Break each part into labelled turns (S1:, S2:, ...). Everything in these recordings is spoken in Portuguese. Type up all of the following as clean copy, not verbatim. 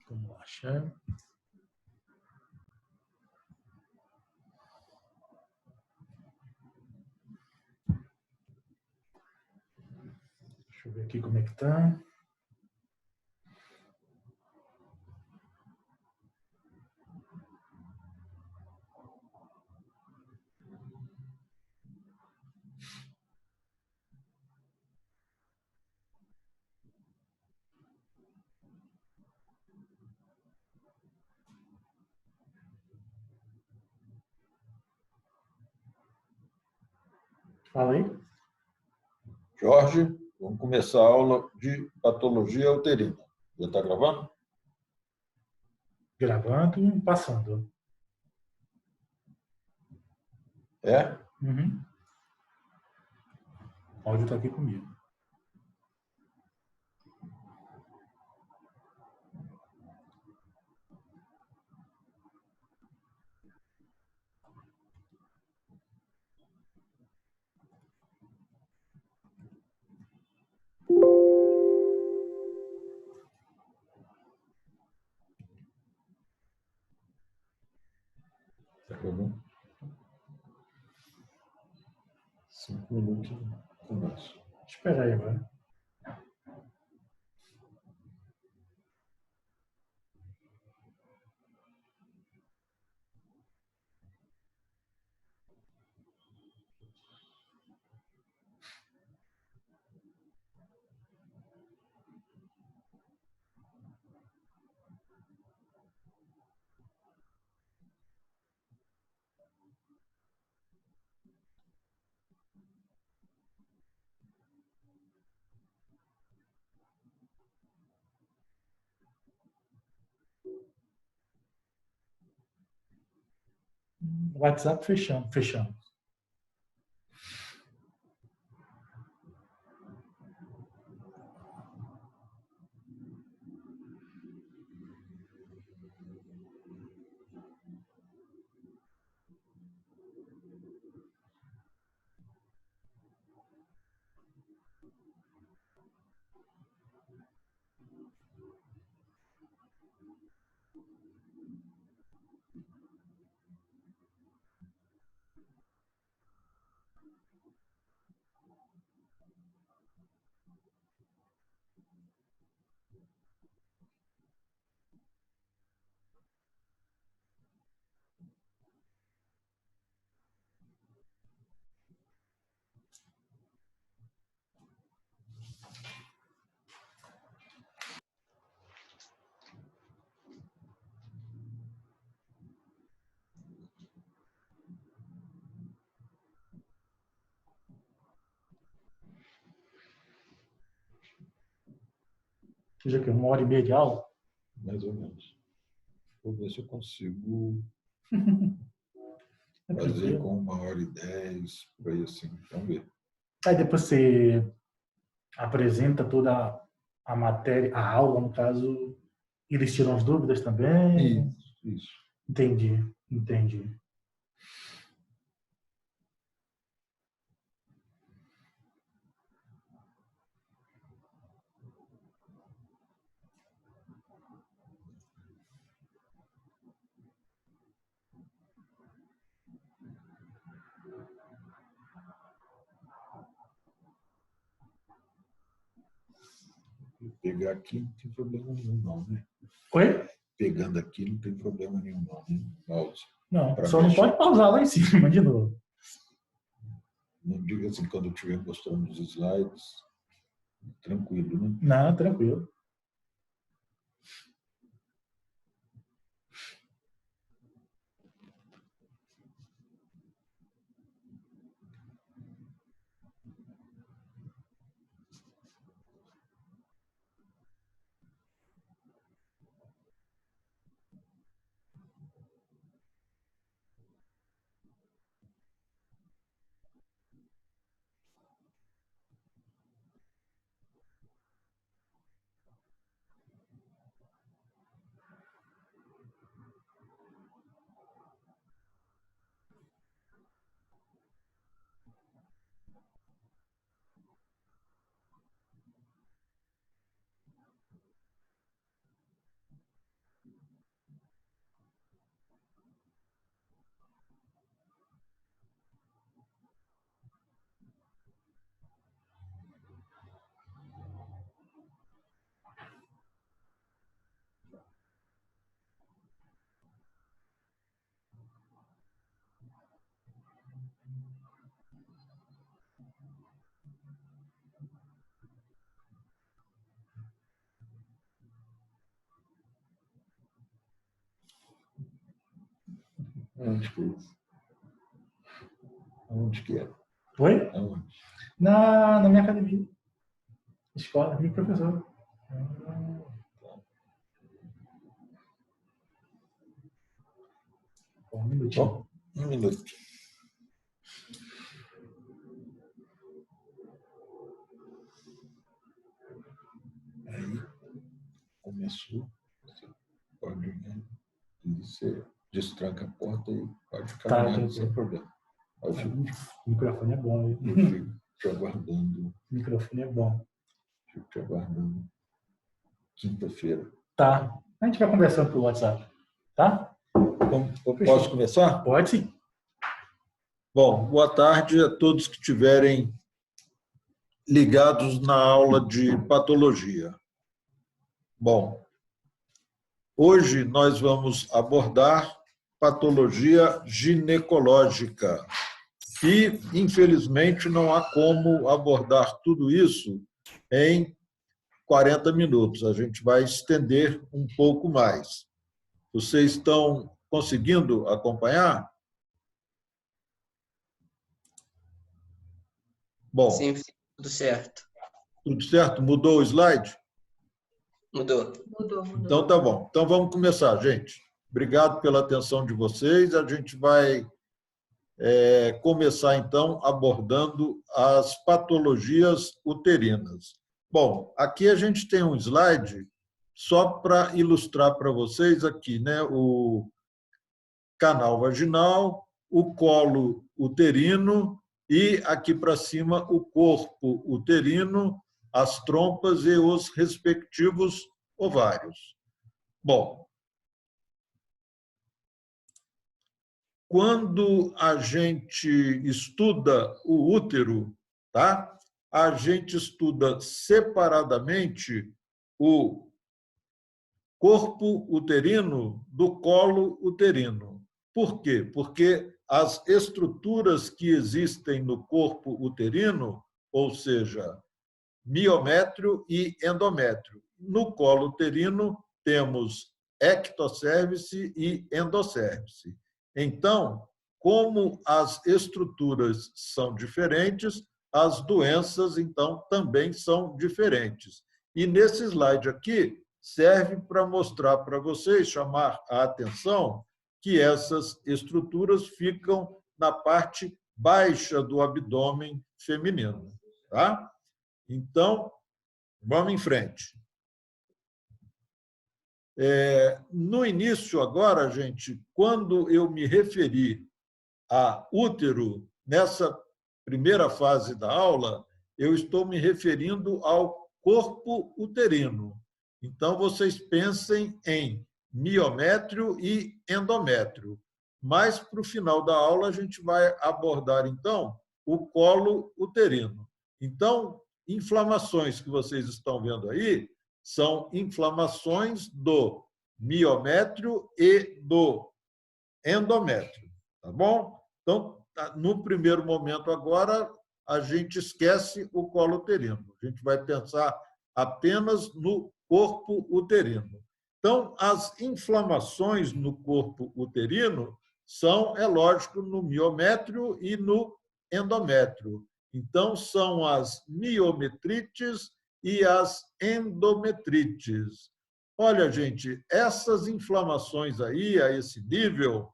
S1: Vamos achar. Deixa eu ver aqui como é que tá. Fala aí.
S2: Jorge, vamos começar a aula de patologia uterina. Já está gravando?
S1: Gravando e passando.
S2: É?
S1: Uhum. O áudio está aqui comigo.
S2: Tá bom? 5 minutos. Começo.
S1: Espera aí agora. WhatsApp fechando. Fechando. Seja que 1h30 de aula.
S2: Mais ou menos. Vou ver se eu consigo
S1: É
S2: fazer
S1: tranquilo.
S2: com 1h10, por aí assim. Vamos ver.
S1: Aí depois você apresenta toda a matéria, a aula, no caso, e eles tiram as dúvidas também.
S2: Isso.
S1: Entendi, entendi.
S2: Pegar aqui não tem problema nenhum, não, né?
S1: Oi?
S2: Pegando aqui não tem problema nenhum, não, né? Mouse.
S1: Não,
S2: Pra
S1: só não
S2: mexer.
S1: pode pausar lá em cima de novo.
S2: Não diga assim, quando eu estiver mostrando os slides, tranquilo, né?
S1: Não, tranquilo.
S2: Onde que é isso? Onde que é?
S1: Oi?
S2: Aonde?
S1: Na minha academia. Escola, de professor. Um minutinho.
S2: Bom, um minuto. Aí começou. Você pode ir. Você destranca a porta e pode caminhar sem problema. Eu fico,
S1: O microfone é bom.
S2: eu fico te aguardando.
S1: O microfone é bom.
S2: Fico te aguardando quinta-feira.
S1: Tá. A gente vai conversando pelo WhatsApp. Tá?
S2: Posso começar?
S1: Pode sim.
S2: Bom, boa tarde a todos que estiverem ligados na aula de patologia. Bom, hoje nós vamos abordar patologia ginecológica. E, infelizmente, não há como abordar tudo isso em 40 minutos. A gente vai estender um pouco mais. Vocês estão conseguindo acompanhar? Bom.
S3: Sim, tudo certo.
S2: Tudo certo? Mudou o slide?
S3: Mudou.
S2: Então, tá bom. Então, vamos começar, gente. Obrigado pela atenção de vocês. A gente vai começar, então, abordando as patologias uterinas. Bom, aqui a gente tem um slide só para ilustrar para vocês aqui, né? O canal vaginal, o colo uterino e aqui para cima o corpo uterino, as trompas e os respectivos ovários. Bom, quando a gente estuda o útero, tá? A gente estuda separadamente o corpo uterino do colo uterino. Por quê? Porque as estruturas que existem no corpo uterino, ou seja, miométrio e endométrio. No colo uterino, temos ectocérvice e endocérvice. Então, como as estruturas são diferentes, as doenças, então, também são diferentes. E nesse slide aqui, serve para mostrar para vocês, chamar a atenção, que essas estruturas ficam na parte baixa do abdômen feminino. Tá? Então, vamos em frente. No início, agora, gente, quando eu me referi a útero, nessa primeira fase da aula, eu estou me referindo ao corpo uterino. Então, vocês pensem em miométrio e endométrio. Mas, para o final da aula, a gente vai abordar, então, o colo uterino. Então, inflamações que vocês estão vendo aí são inflamações do miométrio e do endométrio, tá bom? Então, no primeiro momento agora, a gente esquece o colo uterino. A gente vai pensar apenas no corpo uterino. Então, as inflamações no corpo uterino são, é lógico, no miométrio e no endométrio. Então, são as miometrites e as endometrites. Olha, gente, essas inflamações aí, a esse nível,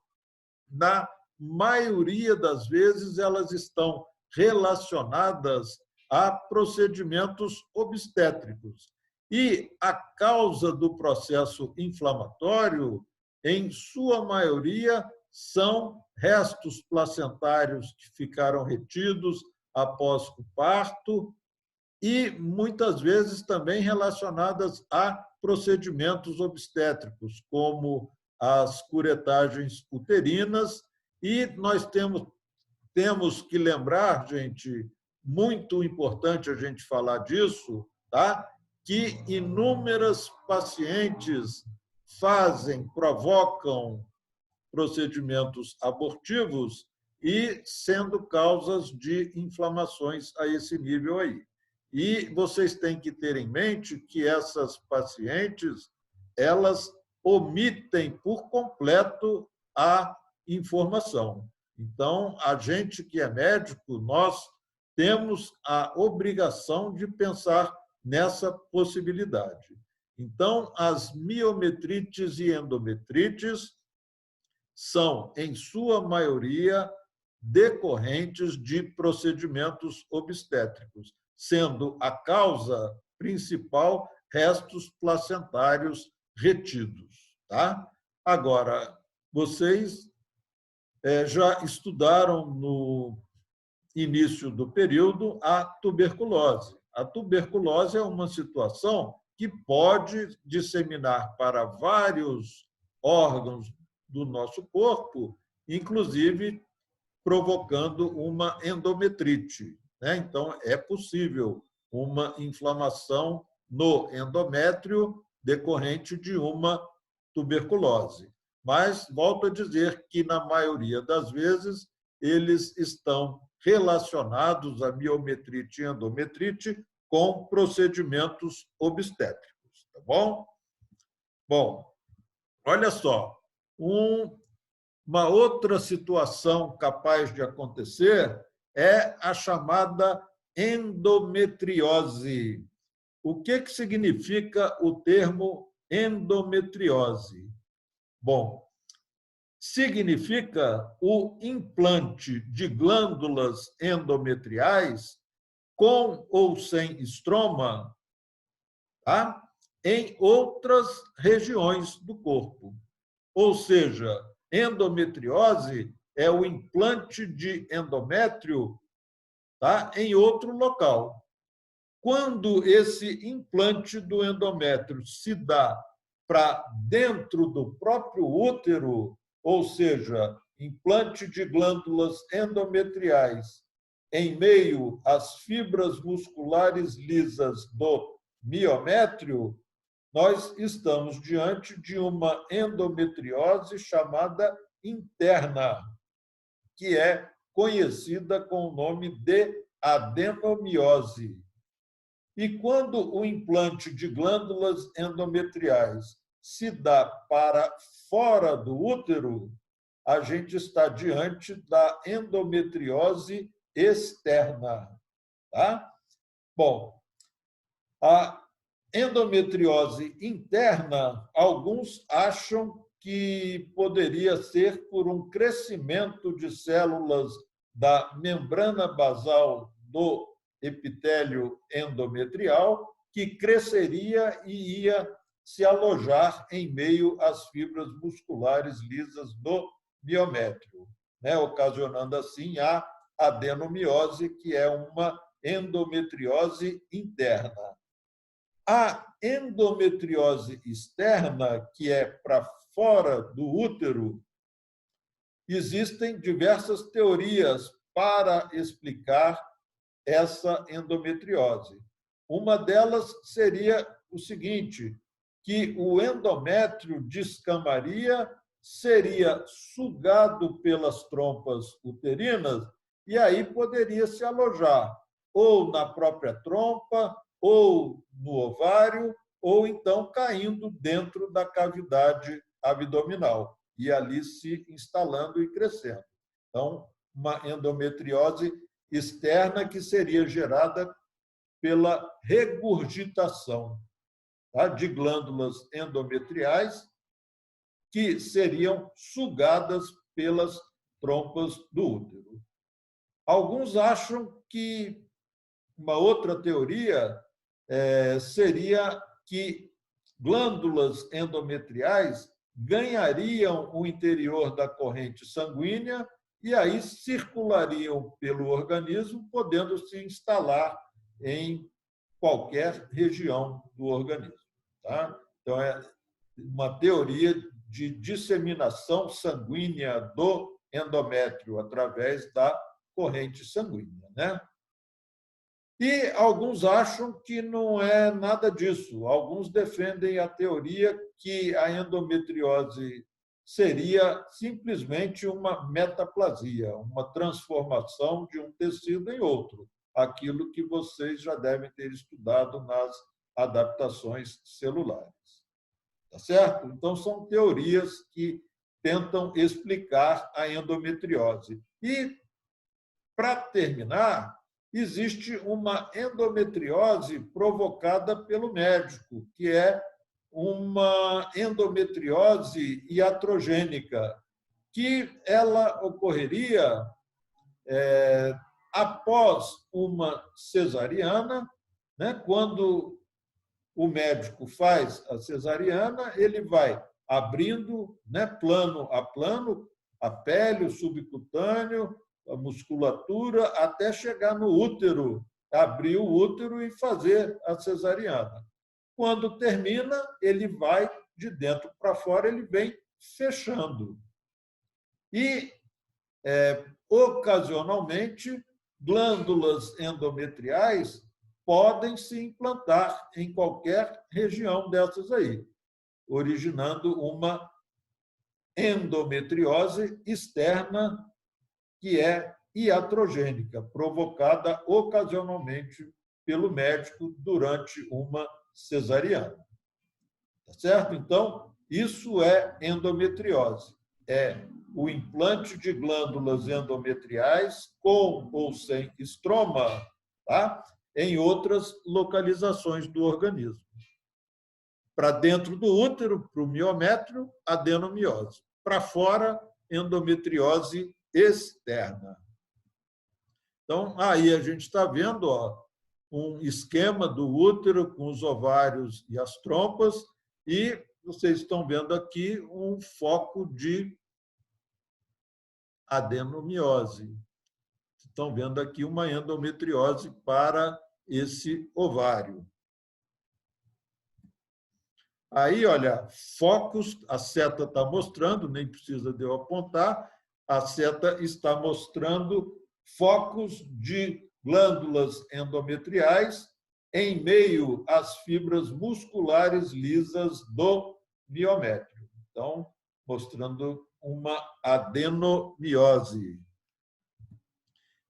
S2: na maioria das vezes, elas estão relacionadas a procedimentos obstétricos. E a causa do processo inflamatório, em sua maioria, são restos placentários que ficaram retidos após o parto e, muitas vezes, também relacionadas a procedimentos obstétricos, como as curetagens uterinas. E nós temos que lembrar, gente, muito importante a gente falar disso, tá? Que inúmeras pacientes provocam procedimentos abortivos e sendo causas de inflamações a esse nível aí. E vocês têm que ter em mente que essas pacientes, elas omitem por completo a informação. Então, a gente que é médico, nós temos a obrigação de pensar nessa possibilidade. Então, as miometrites e endometrites são, em sua maioria, decorrentes de procedimentos obstétricos, sendo a causa principal restos placentários retidos. Tá? Agora, vocês já estudaram no início do período a tuberculose. A tuberculose é uma situação que pode disseminar para vários órgãos do nosso corpo, inclusive provocando uma endometrite. Então, é possível uma inflamação no endométrio decorrente de uma tuberculose. Mas, volto a dizer que, na maioria das vezes, eles estão relacionados a miometrite e endometrite com procedimentos obstétricos. Tá bom? Bom, olha só, uma outra situação capaz de acontecer é a chamada endometriose. O que significa o termo endometriose? Bom, significa o implante de glândulas endometriais com ou sem estroma, tá? Em outras regiões do corpo. Ou seja, endometriose é o implante de endométrio, tá? Em outro local. Quando esse implante do endométrio se dá para dentro do próprio útero, ou seja, implante de glândulas endometriais em meio às fibras musculares lisas do miométrio, nós estamos diante de uma endometriose chamada interna, que é conhecida com o nome de adenomiose. E quando o implante de glândulas endometriais se dá para fora do útero, a gente está diante da endometriose externa. Tá? Bom, a endometriose interna, alguns acham que poderia ser por um crescimento de células da membrana basal do epitélio endometrial, que cresceria e ia se alojar em meio às fibras musculares lisas do miométrio, ocasionando assim a adenomiose, que é uma endometriose interna. A endometriose externa, que é para fora do útero, existem diversas teorias para explicar essa endometriose. Uma delas seria o seguinte, que o endométrio descamaria, seria sugado pelas trompas uterinas e aí poderia se alojar ou na própria trompa, ou no ovário, ou então caindo dentro da cavidade abdominal e ali se instalando e crescendo. Então, uma endometriose externa que seria gerada pela regurgitação, tá, de glândulas endometriais que seriam sugadas pelas trompas do útero. Alguns acham que uma outra teoria seria que glândulas endometriais ganhariam o interior da corrente sanguínea e aí circulariam pelo organismo, podendo se instalar em qualquer região do organismo. Tá? Então, é uma teoria de disseminação sanguínea do endométrio através da corrente sanguínea. E alguns acham que não é nada disso. Alguns defendem a teoria que a endometriose seria simplesmente uma metaplasia, uma transformação de um tecido em outro, aquilo que vocês já devem ter estudado nas adaptações celulares. Tá certo? Então, são teorias que tentam explicar a endometriose. E, para terminar, existe uma endometriose provocada pelo médico, que é uma endometriose iatrogênica, que ela ocorreria após uma cesariana, né? Quando o médico faz a cesariana, ele vai abrindo, né, plano a plano, a pele, o subcutâneo, a musculatura, até chegar no útero, abrir o útero e fazer a cesariana. Quando termina, ele vai de dentro para fora, ele vem fechando. E, ocasionalmente, glândulas endometriais podem se implantar em qualquer região dessas aí, originando uma endometriose externa, que é iatrogênica, provocada ocasionalmente pelo médico durante uma cesariana. Tá certo? Então, isso é endometriose. É o implante de glândulas endometriais com ou sem estroma, tá? Em outras localizações do organismo. Para dentro do útero, para o miométrio, adenomiose. Para fora, endometriose externa. Então, aí a gente está vendo, ó, um esquema do útero com os ovários e as trompas, e vocês estão vendo aqui um foco de adenomiose. Estão vendo aqui uma endometriose para esse ovário. Aí, olha, focos, a seta está mostrando, nem precisa de eu apontar, a seta está mostrando focos de glândulas endometriais em meio às fibras musculares lisas do miométrio. Então, mostrando uma adenomiose.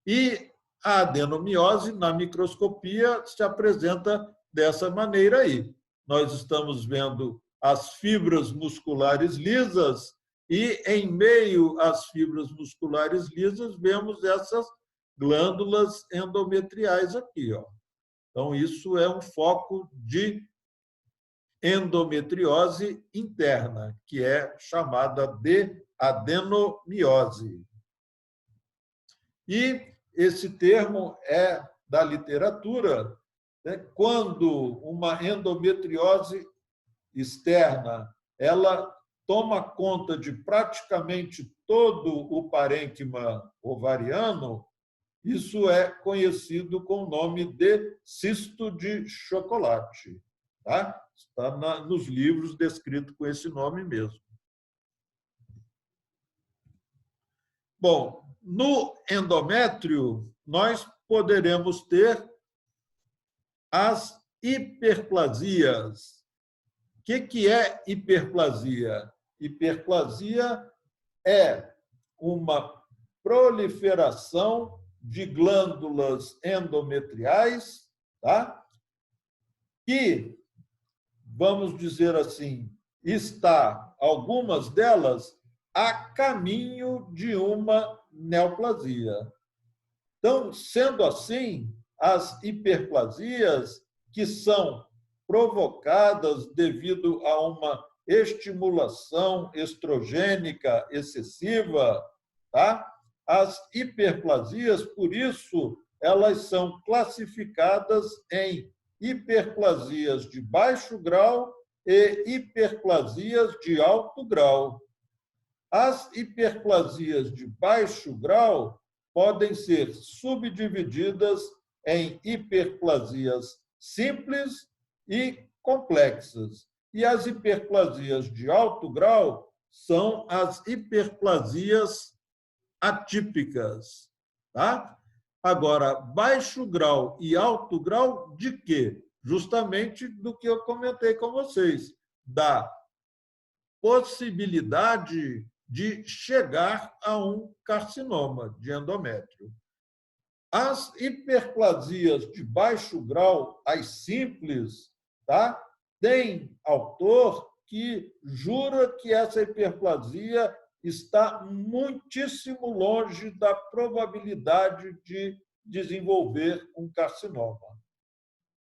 S2: E a adenomiose, na microscopia, se apresenta dessa maneira aí. Nós estamos vendo as fibras musculares lisas e, em meio às fibras musculares lisas, vemos essas glândulas endometriais aqui, ó. Então, isso é um foco de endometriose interna, que é chamada de adenomiose. E esse termo é da literatura, né? Quando uma endometriose externa ela toma conta de praticamente todo o parênquima ovariano, isso é conhecido com o nome de cisto de chocolate. Tá? Está nos livros descrito com esse nome mesmo. Bom, no endométrio, nós poderemos ter as hiperplasias. O que é hiperplasia? Hiperplasia é uma proliferação de glândulas endometriais, tá? Que, vamos dizer assim, está, algumas delas, a caminho de uma neoplasia. Então, sendo assim, as hiperplasias, que são provocadas devido a uma estimulação estrogênica excessiva, tá? As hiperplasias, por isso, elas são classificadas em hiperplasias de baixo grau e hiperplasias de alto grau. As hiperplasias de baixo grau podem ser subdivididas em hiperplasias simples e complexas. E as hiperplasias de alto grau são as hiperplasias atípicas. Tá? Agora, baixo grau e alto grau de quê? Justamente do que eu comentei com vocês, da possibilidade de chegar a um carcinoma de endométrio. As hiperplasias de baixo grau, as simples, tá? Tem autor que jura que essa hiperplasia está muitíssimo longe da probabilidade de desenvolver um carcinoma.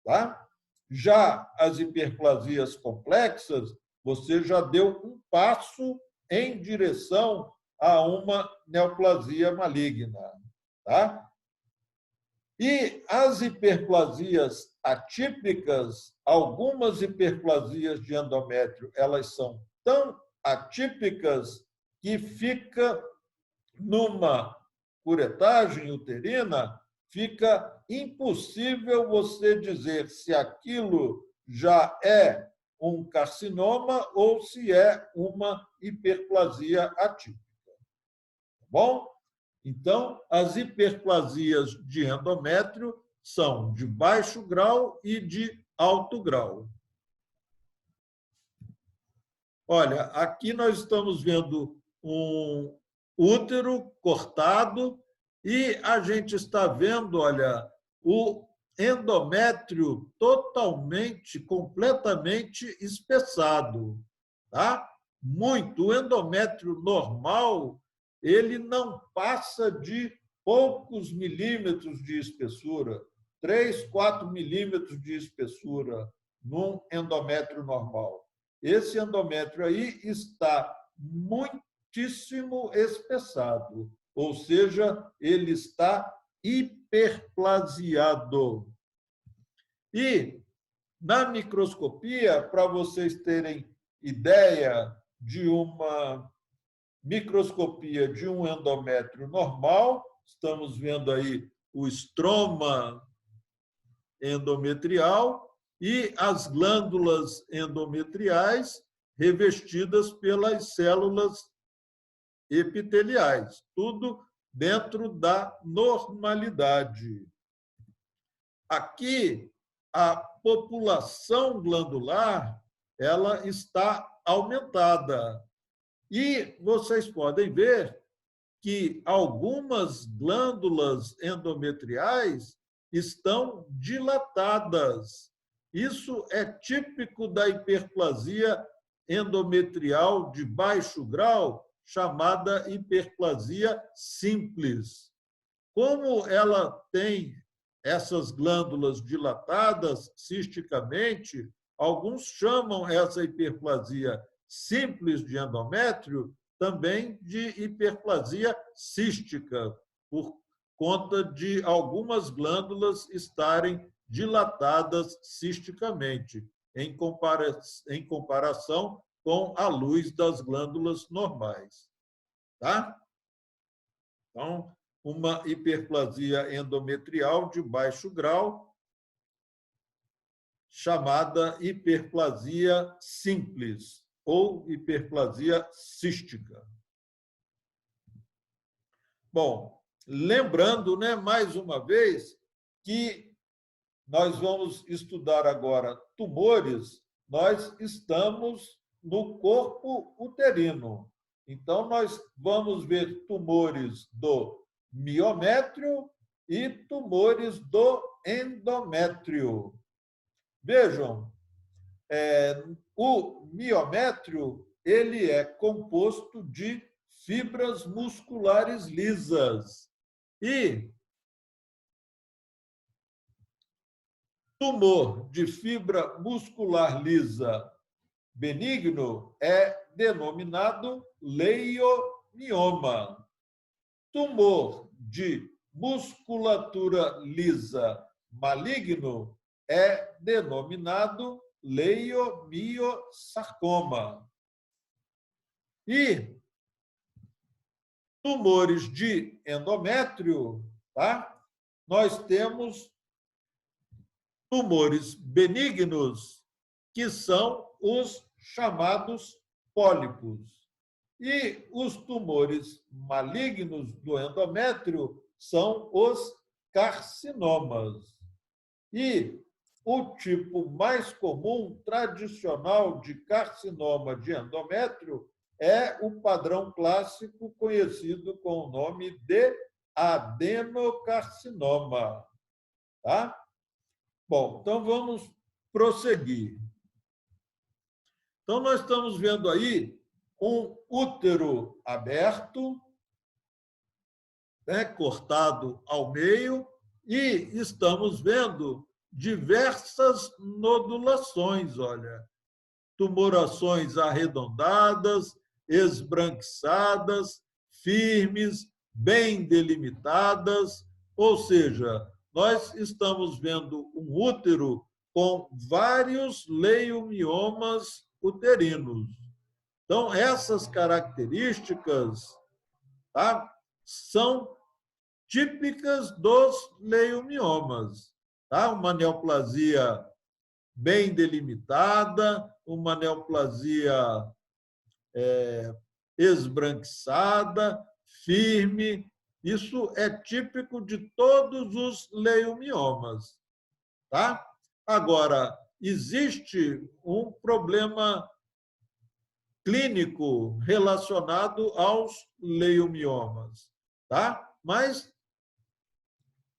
S2: Tá? Já as hiperplasias complexas, você já deu um passo em direção a uma neoplasia maligna. Tá? E as hiperplasias atípicas, algumas hiperplasias de endométrio, elas são tão atípicas que fica numa curetagem uterina, fica impossível você dizer se aquilo já é um carcinoma ou se é uma hiperplasia atípica. Tá bom? Então, as hiperplasias de endométrio são de baixo grau e de alto grau. Olha, aqui nós estamos vendo um útero cortado e a gente está vendo, olha, o endométrio totalmente, completamente espessado, tá? Muito. O endométrio normal, ele não passa de poucos milímetros de espessura, 3, 4 milímetros de espessura num endométrio normal. Esse endométrio aí está muitíssimo espessado, ou seja, ele está hiperplasiado. E na microscopia, para vocês terem ideia de uma microscopia de um endométrio normal, estamos vendo aí o estroma endometrial e as glândulas endometriais revestidas pelas células epiteliais, tudo dentro da normalidade. Aqui, a população glandular, ela está aumentada. E vocês podem ver que algumas glândulas endometriais estão dilatadas. Isso é típico da hiperplasia endometrial de baixo grau, chamada hiperplasia simples. Como ela tem essas glândulas dilatadas cisticamente, alguns chamam essa hiperplasia simples de endométrio também de hiperplasia cística, por conta de algumas glândulas estarem dilatadas cisticamente, em comparação com a luz das glândulas normais. Tá? Então, uma hiperplasia endometrial de baixo grau, chamada hiperplasia simples ou hiperplasia cística. Bom, lembrando, né, mais uma vez, que nós vamos estudar agora tumores, nós estamos no corpo uterino. Então, nós vamos ver tumores do miométrio e tumores do endométrio. Vejam, o miométrio ele é composto de fibras musculares lisas. E tumor de fibra muscular lisa benigno é denominado leiomioma. Tumor de musculatura lisa maligno é denominado leiomiosarcoma. E tumores de endométrio, tá? Nós temos tumores benignos, que são os chamados pólipos. E os tumores malignos do endométrio são os carcinomas. E o tipo mais comum, tradicional de carcinoma de endométrio é o padrão clássico conhecido com o nome de adenocarcinoma. Tá? Bom, então vamos prosseguir. Então, nós estamos vendo aí um útero aberto, né, cortado ao meio, e estamos vendo diversas nodulações, olha, tumorações arredondadas, esbranquiçadas, firmes, bem delimitadas, ou seja, nós estamos vendo um útero com vários leiomiomas uterinos. Então, essas características, tá, são típicas dos leiomiomas. Tá? Uma neoplasia bem delimitada, uma neoplasia esbranquiçada, firme. Isso é típico de todos os leiomiomas. Tá? Agora, existe um problema clínico relacionado aos leiomiomas. Tá? Mas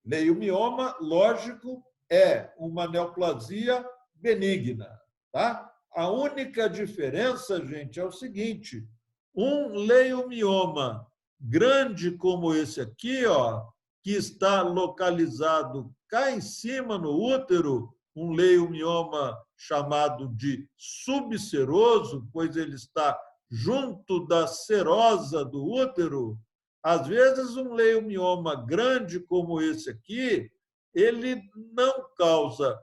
S2: leiomioma, lógico, é uma neoplasia benigna. Tá? A única diferença, gente, é o seguinte: um leiomioma grande como esse aqui, ó, que está localizado cá em cima no útero, um leiomioma chamado de subseroso, pois ele está junto da serosa do útero. Às vezes, um leiomioma grande como esse aqui, ele não causa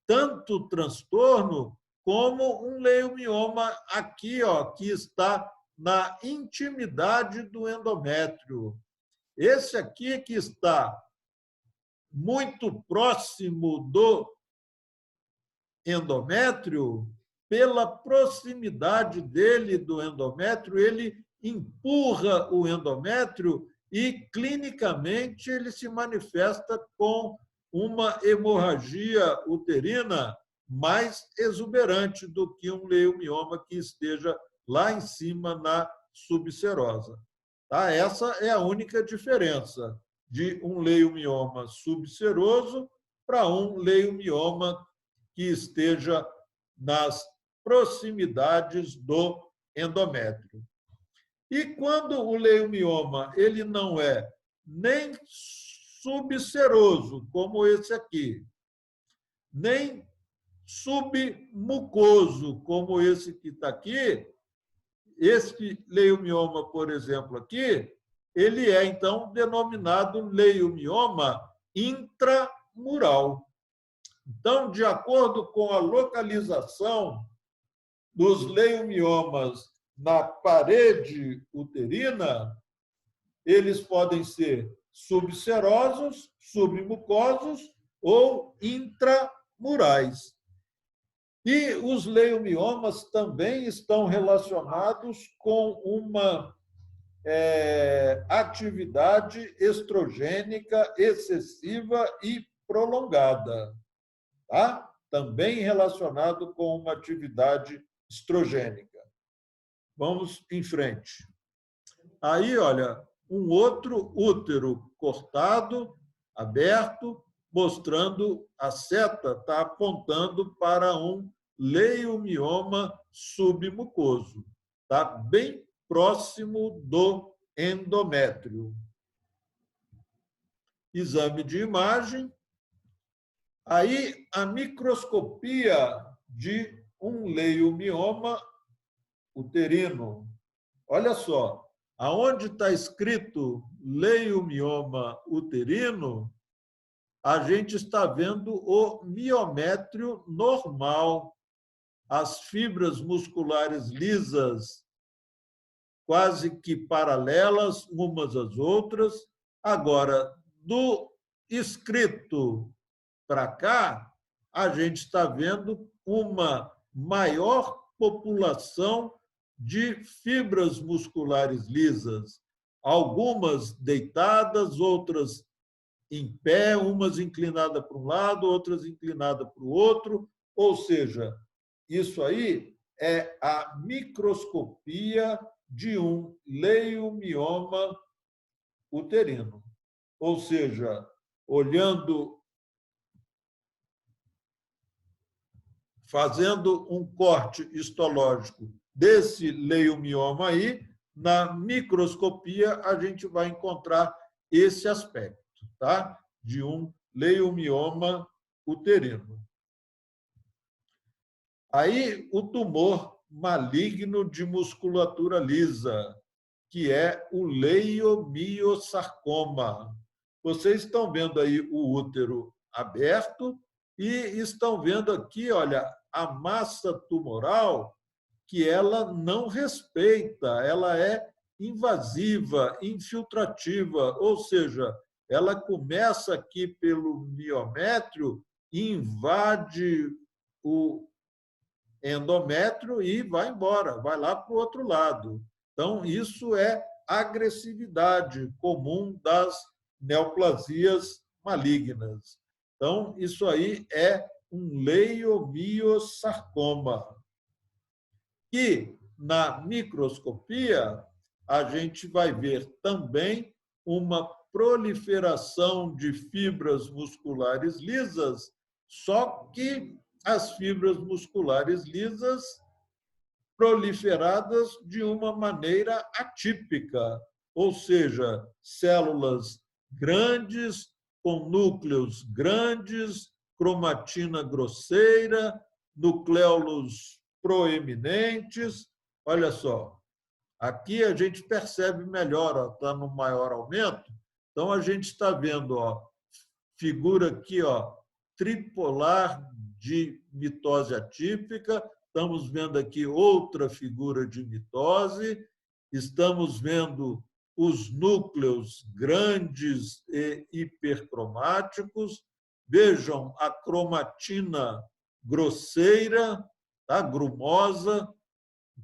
S2: tanto transtorno como um leiomioma aqui, ó, que está na intimidade do endométrio. Esse aqui que está muito próximo do endométrio, pela proximidade dele do endométrio, ele empurra o endométrio e, clinicamente, ele se manifesta com uma hemorragia uterina mais exuberante do que um leiomioma que esteja lá em cima na subserosa. Tá? Essa é a única diferença de um leiomioma subseroso para um leiomioma que esteja nas proximidades do endométrio. E quando o leiomioma ele não é nem subseroso, como esse aqui, nem submucoso, como esse que está aqui, esse leiomioma, por exemplo, aqui, ele é, então, denominado leiomioma intramural. Então, de acordo com a localização dos leiomiomas na parede uterina, eles podem ser subserosos, submucosos ou intramurais. E os leiomiomas também estão relacionados com uma atividade estrogênica excessiva e prolongada. Tá? Também relacionado com uma atividade estrogênica. Vamos em frente. Aí, olha, um outro útero cortado, aberto, mostrando a seta, está apontando para um leiomioma submucoso. Está bem próximo do endométrio. Exame de imagem. Aí, a microscopia de um leiomioma uterino. Olha só, aonde está escrito leiomioma uterino, a gente está vendo o miométrio normal, as fibras musculares lisas, quase que paralelas umas às outras. Agora, do escrito para cá, a gente está vendo uma maior população de fibras musculares lisas, algumas deitadas, outras em pé, umas inclinadas para um lado, outras inclinadas para o outro, ou seja, isso aí é a microscopia de um leiomioma uterino. Ou seja, olhando fazendo um corte histológico desse leiomioma aí, na microscopia a gente vai encontrar esse aspecto, tá? De um leiomioma uterino. Aí, o tumor maligno de musculatura lisa, que é o leiomiosarcoma. Vocês estão vendo aí o útero aberto e estão vendo aqui, olha, a massa tumoral que ela não respeita, ela é invasiva, infiltrativa, ou seja, ela começa aqui pelo miométrio, invade o endométrio e vai embora, vai lá para o outro lado. Então, isso é agressividade comum das neoplasias malignas. Então, isso aí é um leiomiosarcoma. E, na microscopia, a gente vai ver também uma proliferação de fibras musculares lisas, só que as fibras musculares lisas proliferadas de uma maneira atípica, ou seja, células grandes, com núcleos grandes, cromatina grosseira, nucléolos proeminentes. Olha só, aqui a gente percebe melhor, está no maior aumento. Então, a gente está vendo, figura aqui, tripolar de mitose atípica. Estamos vendo aqui outra figura de mitose. Estamos vendo os núcleos grandes e hipercromáticos. Vejam a cromatina grosseira, tá? Grumosa,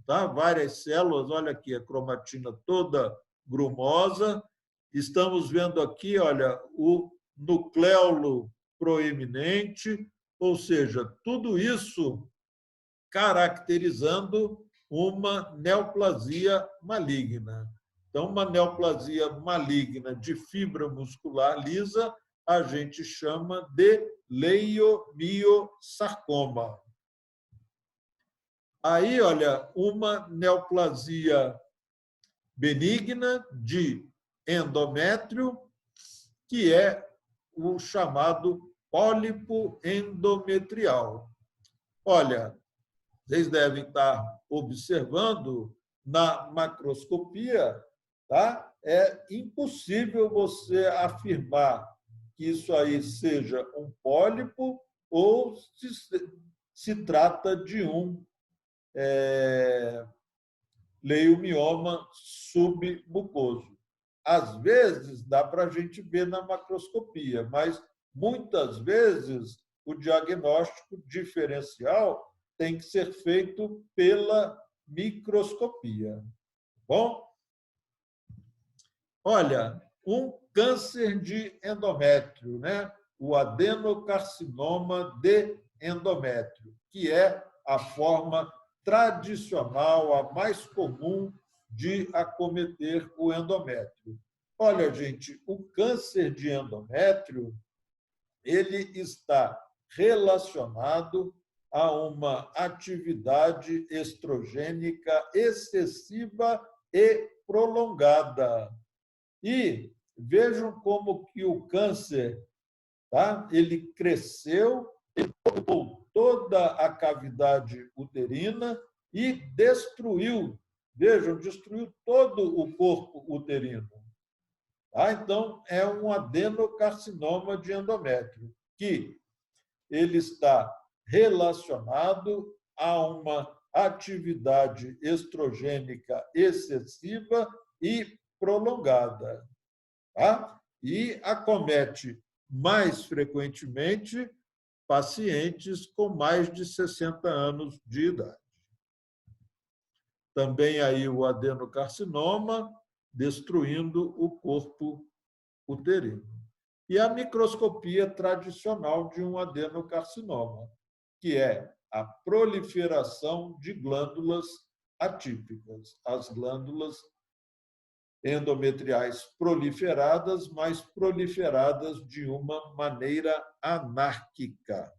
S2: tá? Várias células, olha aqui, a cromatina toda grumosa. Estamos vendo aqui, olha, o nucléolo proeminente, ou seja, tudo isso caracterizando uma neoplasia maligna. Então, uma neoplasia maligna de fibra muscular lisa, a gente chama de leiomiosarcoma. Aí, olha, uma neoplasia benigna de endométrio, que é o chamado pólipo endometrial. Olha, vocês devem estar observando na macroscopia, tá? É impossível você afirmar que isso aí seja um pólipo ou se trata de um leiomioma submucoso. Às vezes, dá para a gente ver na macroscopia, mas muitas vezes o diagnóstico diferencial tem que ser feito pela microscopia. Bom? Olha, um câncer de endométrio, né? O adenocarcinoma de endométrio, que é a forma tradicional, a mais comum de acometer o endométrio. Olha, gente, o câncer de endométrio, ele está relacionado a uma atividade estrogênica excessiva e prolongada. E vejam como que o câncer, tá? Ele cresceu, ele ocupou toda a cavidade uterina e destruiu, vejam, destruiu todo o corpo uterino. Tá? Então, é um adenocarcinoma de endométrio, que ele está relacionado a uma atividade estrogênica excessiva e prolongada. Tá? E acomete mais frequentemente pacientes com mais de 60 anos de idade. Também aí o adenocarcinoma, destruindo o corpo uterino. E a microscopia tradicional de um adenocarcinoma, que é a proliferação de glândulas atípicas, as glândulas endometriais proliferadas, mas proliferadas de uma maneira anárquica.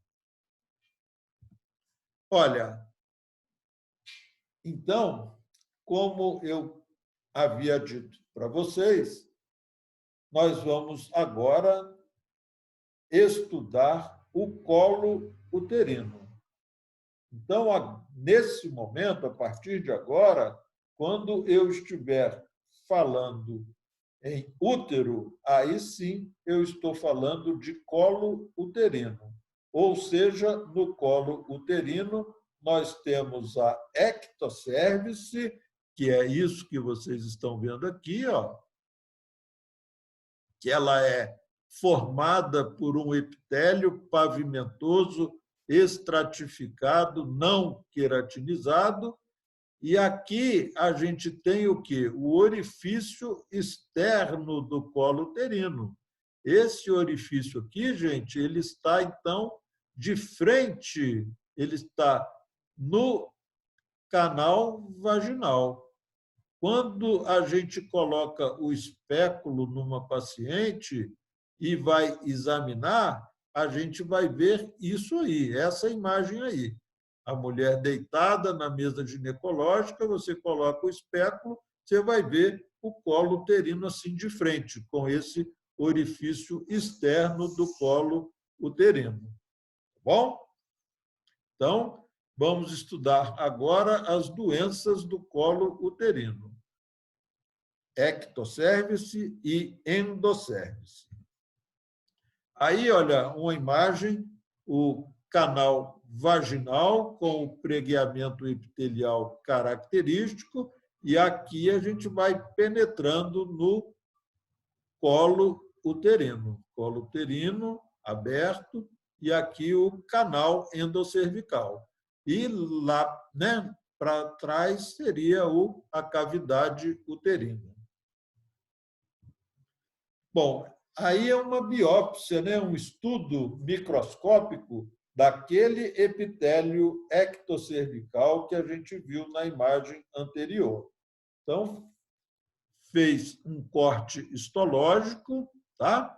S2: Olha, então, como eu havia dito para vocês, nós vamos agora estudar o colo uterino. Então, nesse momento, a partir de agora, quando eu estiver falando em útero, aí sim eu estou falando de colo uterino. Ou seja, no colo uterino, nós temos a ectocervice, que é isso que vocês estão vendo aqui, ó, que ela é formada por um epitélio pavimentoso estratificado, não queratinizado, e aqui a gente tem o quê? O orifício externo do colo uterino. Esse orifício aqui, gente, ele está, então, de frente, ele está no canal vaginal. Quando a gente coloca o espéculo numa paciente e vai examinar, a gente vai ver isso aí, essa imagem aí. A mulher deitada na mesa ginecológica, você coloca o espéculo, você vai ver o colo uterino assim de frente, com esse orifício externo do colo uterino. Tá bom? Então, vamos estudar agora as doenças do colo uterino. Ectocervice e endocervice. Aí, olha, uma imagem, o canal vaginal com o pregueamento epitelial característico, e aqui a gente vai penetrando no colo uterino aberto, e aqui o canal endocervical. E lá, né, para trás seria a cavidade uterina. Bom, aí é uma biópsia, né? Um estudo microscópico daquele epitélio ectocervical que a gente viu na imagem anterior. Então, fez um corte histológico, tá?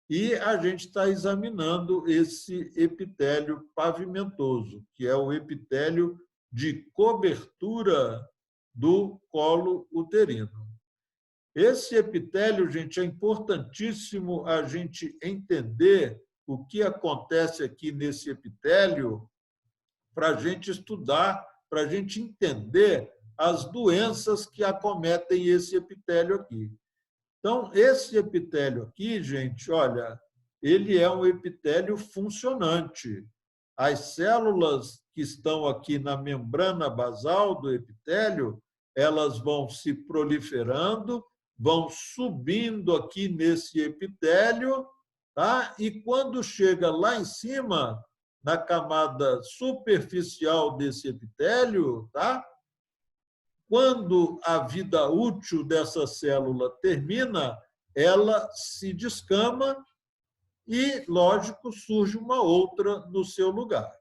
S2: E a gente está examinando esse epitélio pavimentoso, que é o epitélio de cobertura do colo uterino. Esse epitélio, gente, é importantíssimo a gente entender o que acontece aqui nesse epitélio para a gente estudar, para a gente entender as doenças que acometem esse epitélio aqui. Então, esse epitélio aqui, gente, olha, ele é um epitélio funcionante. As células que estão aqui na membrana basal do epitélio, elas vão se proliferando, vão subindo aqui nesse epitélio, tá? E quando chega lá em cima, na camada superficial desse epitélio, tá? Quando a vida útil dessa célula termina, ela se descama e, lógico, surge uma outra no seu lugar.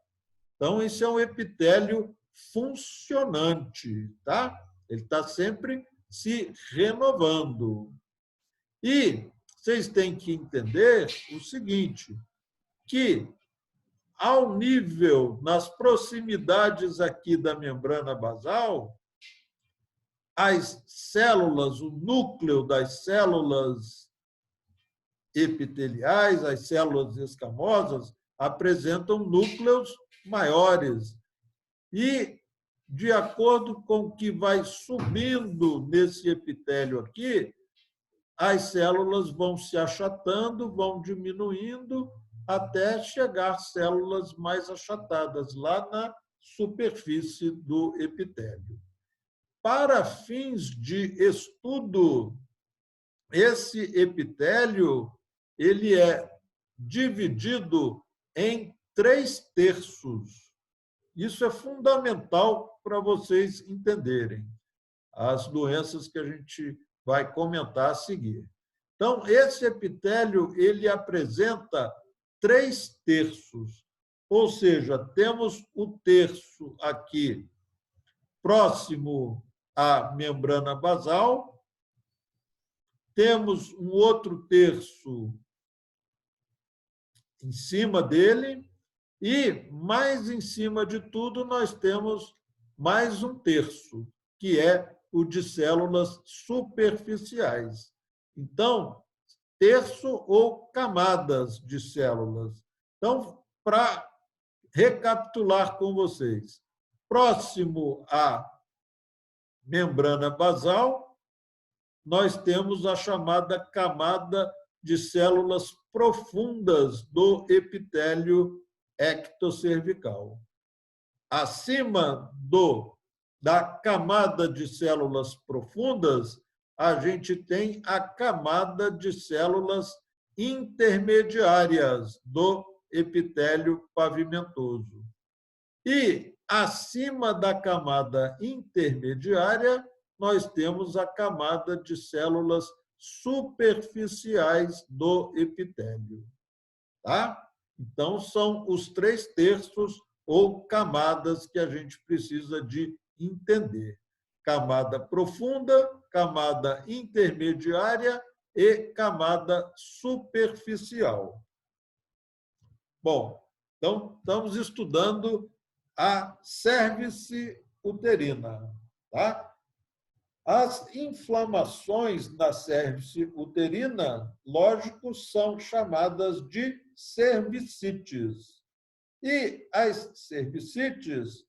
S2: Então, isso é um epitélio funcionante, tá? Ele está sempre se renovando. E vocês têm que entender o seguinte, que ao nível, nas proximidades aqui da membrana basal, as células, o núcleo das células epiteliais, as células escamosas, apresentam núcleos maiores. E, de acordo com o que vai subindo nesse epitélio aqui, as células vão se achatando, vão diminuindo, até chegar a células mais achatadas, lá na superfície do epitélio. Para fins de estudo, esse epitélio ele é dividido em 3/3. Isso é fundamental para vocês entenderem as doenças que a gente vai comentar a seguir. Então, esse epitélio ele apresenta 3/3, ou seja, temos o terço aqui próximo à membrana basal, temos um outro terço em cima dele E, mais em cima de tudo, nós temos mais um terço, que é o de células superficiais. Então, terço ou camadas de células. Então, para recapitular com vocês, próximo à membrana basal, nós temos a chamada camada de células profundas do epitélio ectocervical. Acima da camada de células profundas, a gente tem a camada de células intermediárias do epitélio pavimentoso. E, acima da camada intermediária, nós temos a camada de células superficiais do epitélio. Tá? Então, são os 3/3 ou camadas que a gente precisa de entender. Camada profunda, camada intermediária e camada superficial. Bom, então, estamos estudando a cérvice uterina. Tá? As inflamações da cérvice uterina, lógico, são chamadas de cervicites. E as cervicites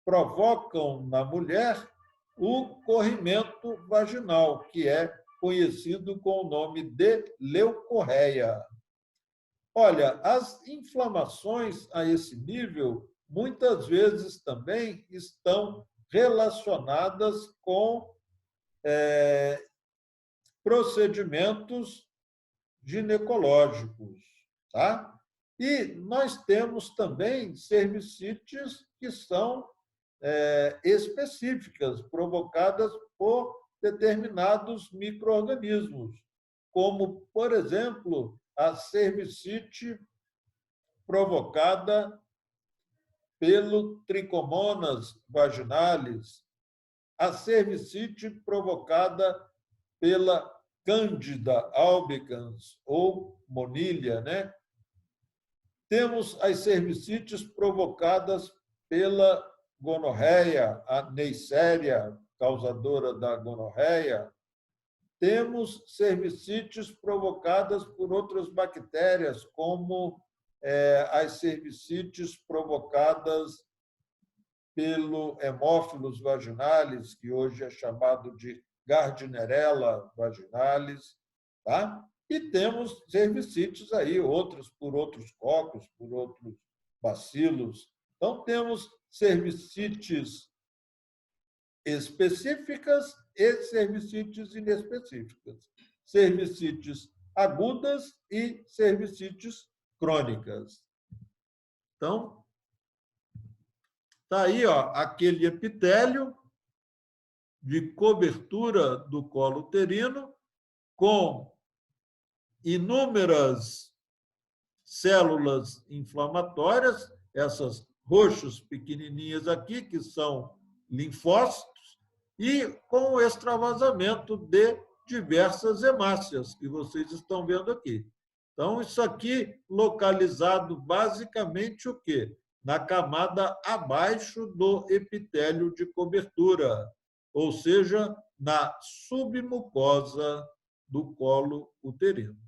S2: provocam na mulher o corrimento vaginal, que é conhecido com o nome de leucorreia. Olha, as inflamações a esse nível, muitas vezes também estão relacionadas com procedimentos ginecológicos, tá? E nós temos também cervicites que são específicas, provocadas por determinados micro-organismos, como, por exemplo, a cervicite provocada pelo Trichomonas vaginalis, a cervicite provocada pela Cândida albicans ou Monilha, né? Temos as cervicites provocadas pela gonorreia, a Neisseria, causadora da gonorreia. Temos cervicites provocadas por outras bactérias, como as cervicites provocadas pelo Haemophilus vaginalis, que hoje é chamado de Gardnerella vaginalis, tá? E temos cervicites aí, outros por outros cocos, por outros bacilos. Então, temos cervicites específicas e cervicites inespecíficas. Cervicites agudas e cervicites crônicas. Então, está aí, ó, aquele epitélio de cobertura do colo uterino com inúmeras células inflamatórias, essas roxos pequenininhas aqui, que são linfócitos, e com o extravasamento de diversas hemácias, que vocês estão vendo aqui. Então, isso aqui localizado basicamente o quê? Na camada abaixo do epitélio de cobertura, ou seja, na submucosa do colo uterino.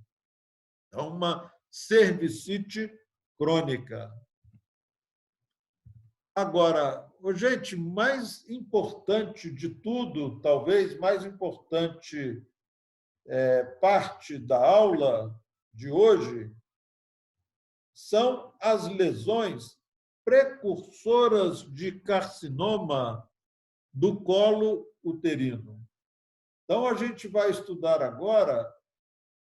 S2: É uma cervicite crônica. Agora, gente, mais importante de tudo, talvez mais importante parte da aula de hoje, são as lesões precursoras de carcinoma do colo uterino. Então, a gente vai estudar agora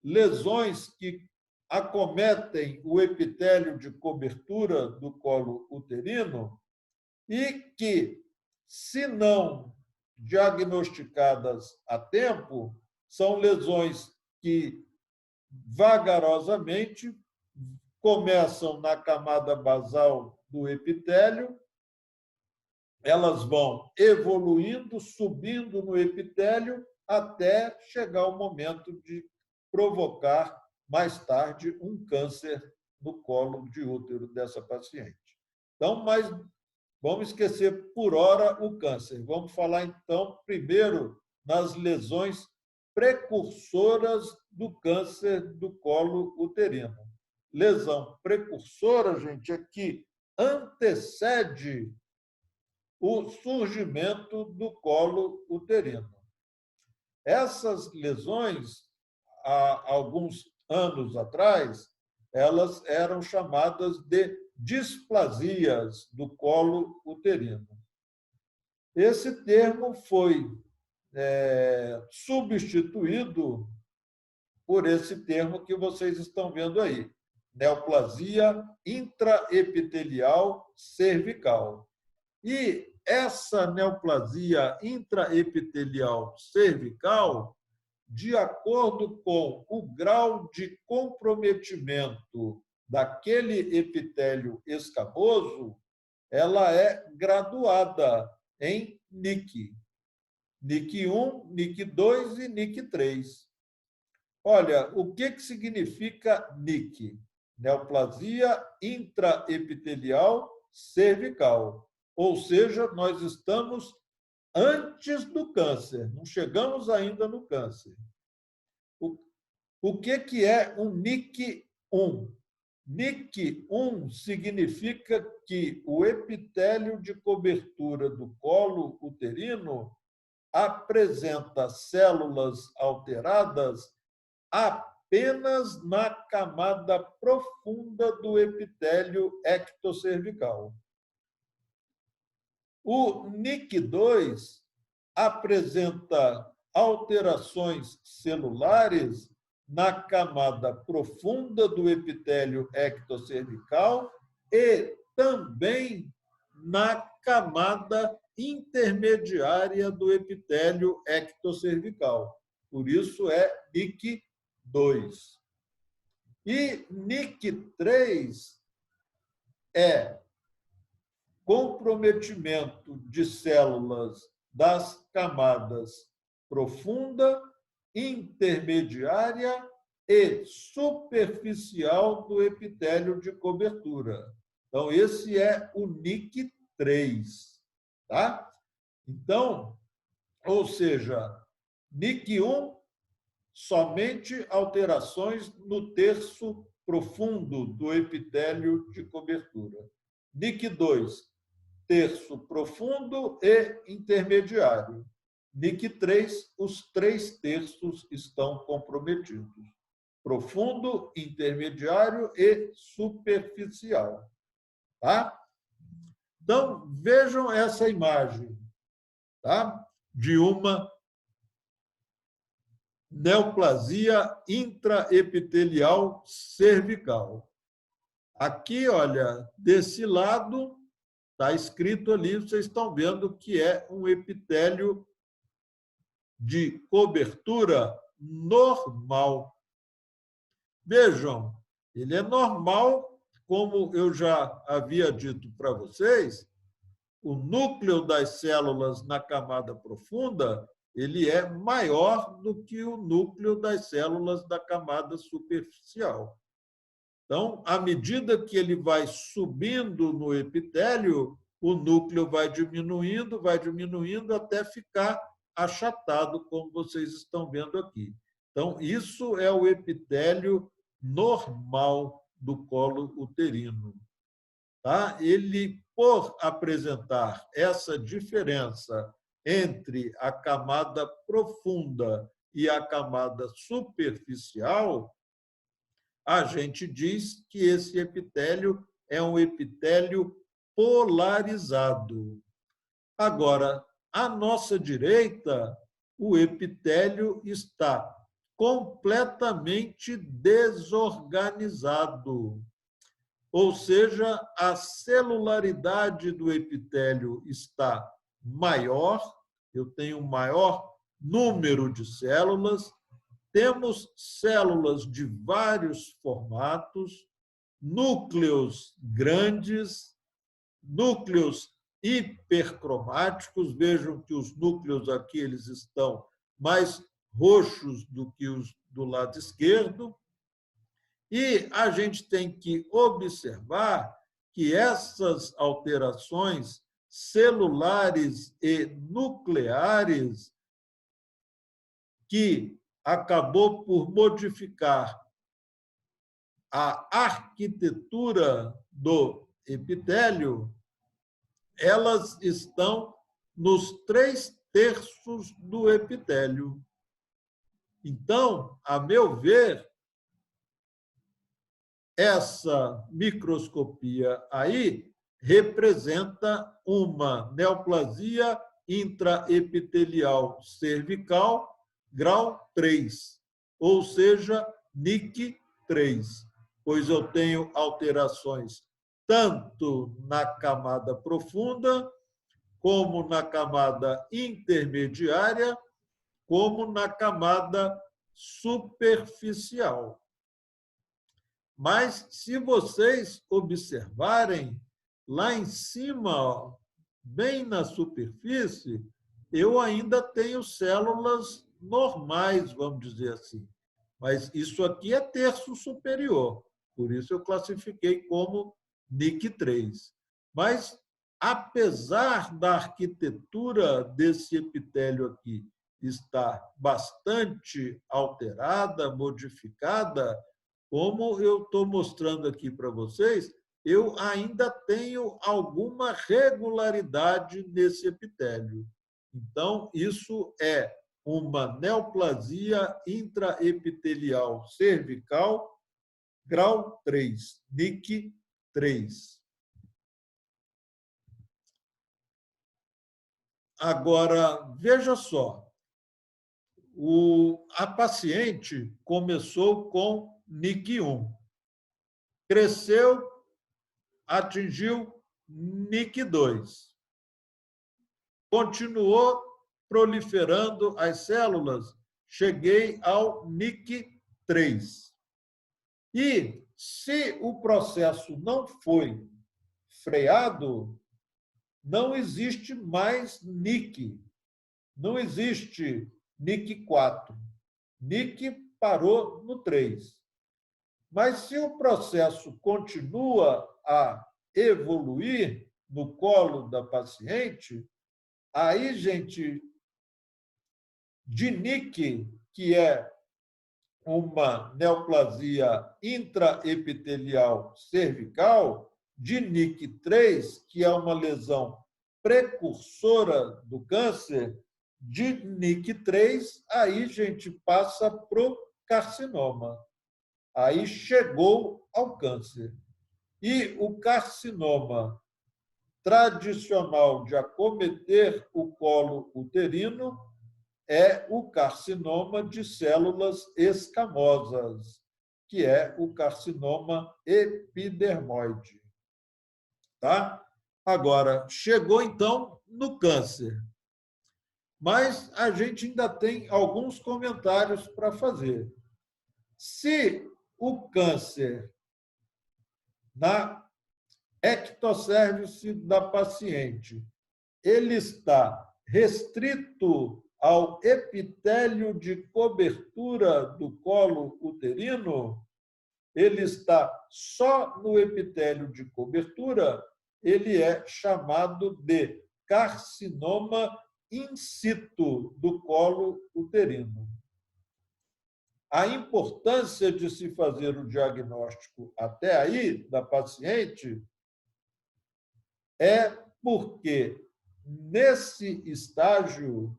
S2: lesões que acometem o epitélio de cobertura do colo uterino e que, se não diagnosticadas a tempo, são lesões que vagarosamente começam na camada basal do epitélio, elas vão evoluindo, subindo no epitélio, até chegar o momento de provocar, mais tarde, um câncer no colo de útero dessa paciente. Então, mas vamos esquecer por hora o câncer. Vamos falar, então, primeiro nas lesões precursoras do câncer do colo uterino. Lesão precursora, gente, é que antecede o surgimento do colo uterino. Essas lesões, há alguns anos atrás, elas eram chamadas de displasias do colo uterino. Esse termo foi substituído por esse termo que vocês estão vendo aí, neoplasia intraepitelial cervical. E essa neoplasia intraepitelial cervical, de acordo com o grau de comprometimento daquele epitélio escamoso, ela é graduada em NIC. NIC 1, NIC 2 e NIC 3. Olha, o que significa NIC? Neoplasia intraepitelial cervical. Ou seja, nós estamos antes do câncer, não chegamos ainda no câncer. O que é um NIC 1? NIC 1 significa que o epitélio de cobertura do colo uterino apresenta células alteradas apenas na camada profunda do epitélio ectocervical. O NIC 2 apresenta alterações celulares na camada profunda do epitélio ectocervical e também na camada intermediária do epitélio ectocervical. Por isso é NIC 2. E NIC 3 é comprometimento de células das camadas profunda, intermediária e superficial do epitélio de cobertura. Então, esse é o NIC 3. Tá? Então, ou seja, NIC 1, somente alterações no terço profundo do epitélio de cobertura. NIC 2, terço profundo e intermediário. NIC 3, os 3 terços estão comprometidos. Profundo, intermediário e superficial. Tá? Então, vejam essa imagem, tá? De uma neoplasia intraepitelial cervical. Aqui, olha, desse lado, está escrito ali, vocês estão vendo que é um epitélio de cobertura normal. Vejam, ele é normal, como eu já havia dito para vocês, o núcleo das células na camada profunda, ele é maior do que o núcleo das células da camada superficial. Então, à medida que ele vai subindo no epitélio, o núcleo vai diminuindo até ficar achatado, como vocês estão vendo aqui. Então, isso é o epitélio normal do colo uterino. Tá? Ele, por apresentar essa diferença entre a camada profunda e a camada superficial, a gente diz que esse epitélio é um epitélio polarizado. Agora, à nossa direita, o epitélio está completamente desorganizado. Ou seja, a celularidade do epitélio está maior, eu tenho um maior número de células, temos células de vários formatos, núcleos grandes, núcleos hipercromáticos. Vejam que os núcleos aqui eles estão mais roxos do que os do lado esquerdo. E a gente tem que observar que essas alterações celulares e nucleares, que acabou por modificar a arquitetura do epitélio, elas estão nos 3/3 do epitélio. Então, a meu ver, essa microscopia aí representa uma neoplasia intraepitelial cervical grau 3, ou seja, NIC 3, pois eu tenho alterações tanto na camada profunda, como na camada intermediária, como na camada superficial. Mas, se vocês observarem, lá em cima, bem na superfície, eu ainda tenho células normais, vamos dizer assim. Mas isso aqui é terço superior, por isso eu classifiquei como NIC 3. Mas, apesar da arquitetura desse epitélio aqui estar bastante alterada, modificada, como eu estou mostrando aqui para vocês, eu ainda tenho alguma regularidade nesse epitélio. Então, isso é uma neoplasia intraepitelial cervical, grau 3, NIC 3. Agora, veja só, a paciente começou com NIC 1, cresceu, atingiu NIC 2, continuou proliferando as células, cheguei ao NIC 3. E, se o processo não foi freado, não existe mais NIC, não existe NIC 4. NIC parou no 3. Mas, se o processo continua a evoluir no colo da paciente, aí, gente, de NIC, que é uma neoplasia intraepitelial cervical, de NIC 3, que é uma lesão precursora do câncer, de NIC 3, aí, gente, passa para o carcinoma. Aí chegou ao câncer. E o carcinoma tradicional de acometer o colo uterino é o carcinoma de células escamosas, que é o carcinoma epidermoide. Tá? Agora, chegou então no câncer. Mas a gente ainda tem alguns comentários para fazer. Se o câncer na ectocérvice da paciente ele está restrito ao epitélio de cobertura do colo uterino, ele está só no epitélio de cobertura, ele é chamado de carcinoma in situ do colo uterino. A importância de se fazer o diagnóstico até aí da paciente é porque, nesse estágio,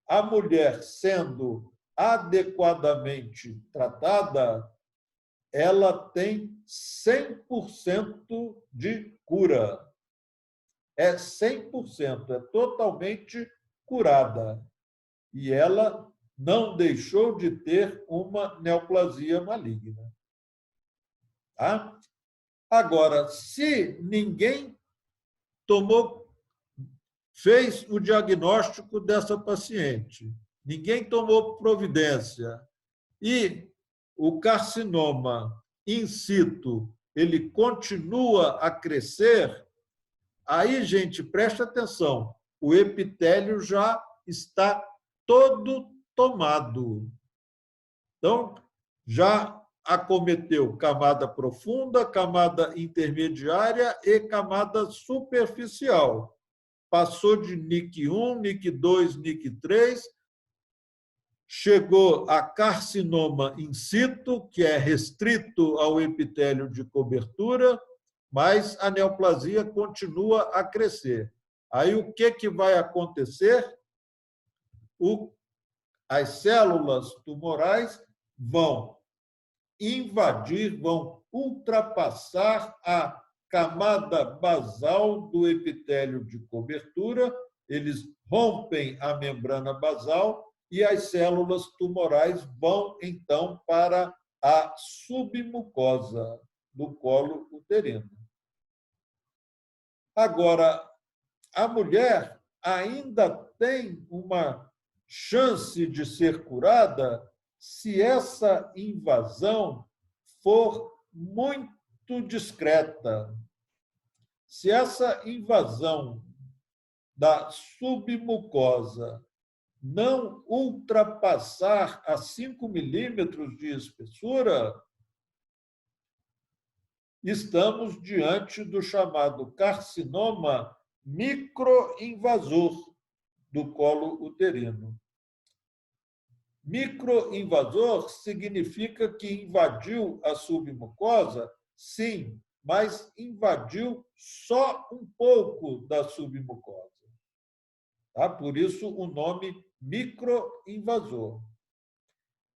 S2: a mulher sendo adequadamente tratada, ela tem 100% de cura. É 100%, é totalmente curada. E ela não deixou de ter uma neoplasia maligna. Tá? Agora, se ninguém fez o diagnóstico dessa paciente, ninguém tomou providência e o carcinoma in situ ele continua a crescer, aí, gente, presta atenção, o epitélio já está todo tomado. Então, já acometeu camada profunda, camada intermediária e camada superficial. Passou de NIC1, NIC2, NIC3, chegou a carcinoma in situ, que é restrito ao epitélio de cobertura, mas a neoplasia continua a crescer. Aí o que vai acontecer? As células tumorais vão invadir, vão ultrapassar a camada basal do epitélio de cobertura, eles rompem a membrana basal e as células tumorais vão, então, para a submucosa do colo uterino. Agora, a mulher ainda tem uma chance de ser curada se essa invasão for muito discreta. Se essa invasão da submucosa não ultrapassar a 5 milímetros de espessura, estamos diante do chamado carcinoma microinvasor do colo uterino. Microinvasor significa que invadiu a submucosa, sim, mas invadiu só um pouco da submucosa. Tá? Por isso o nome microinvasor.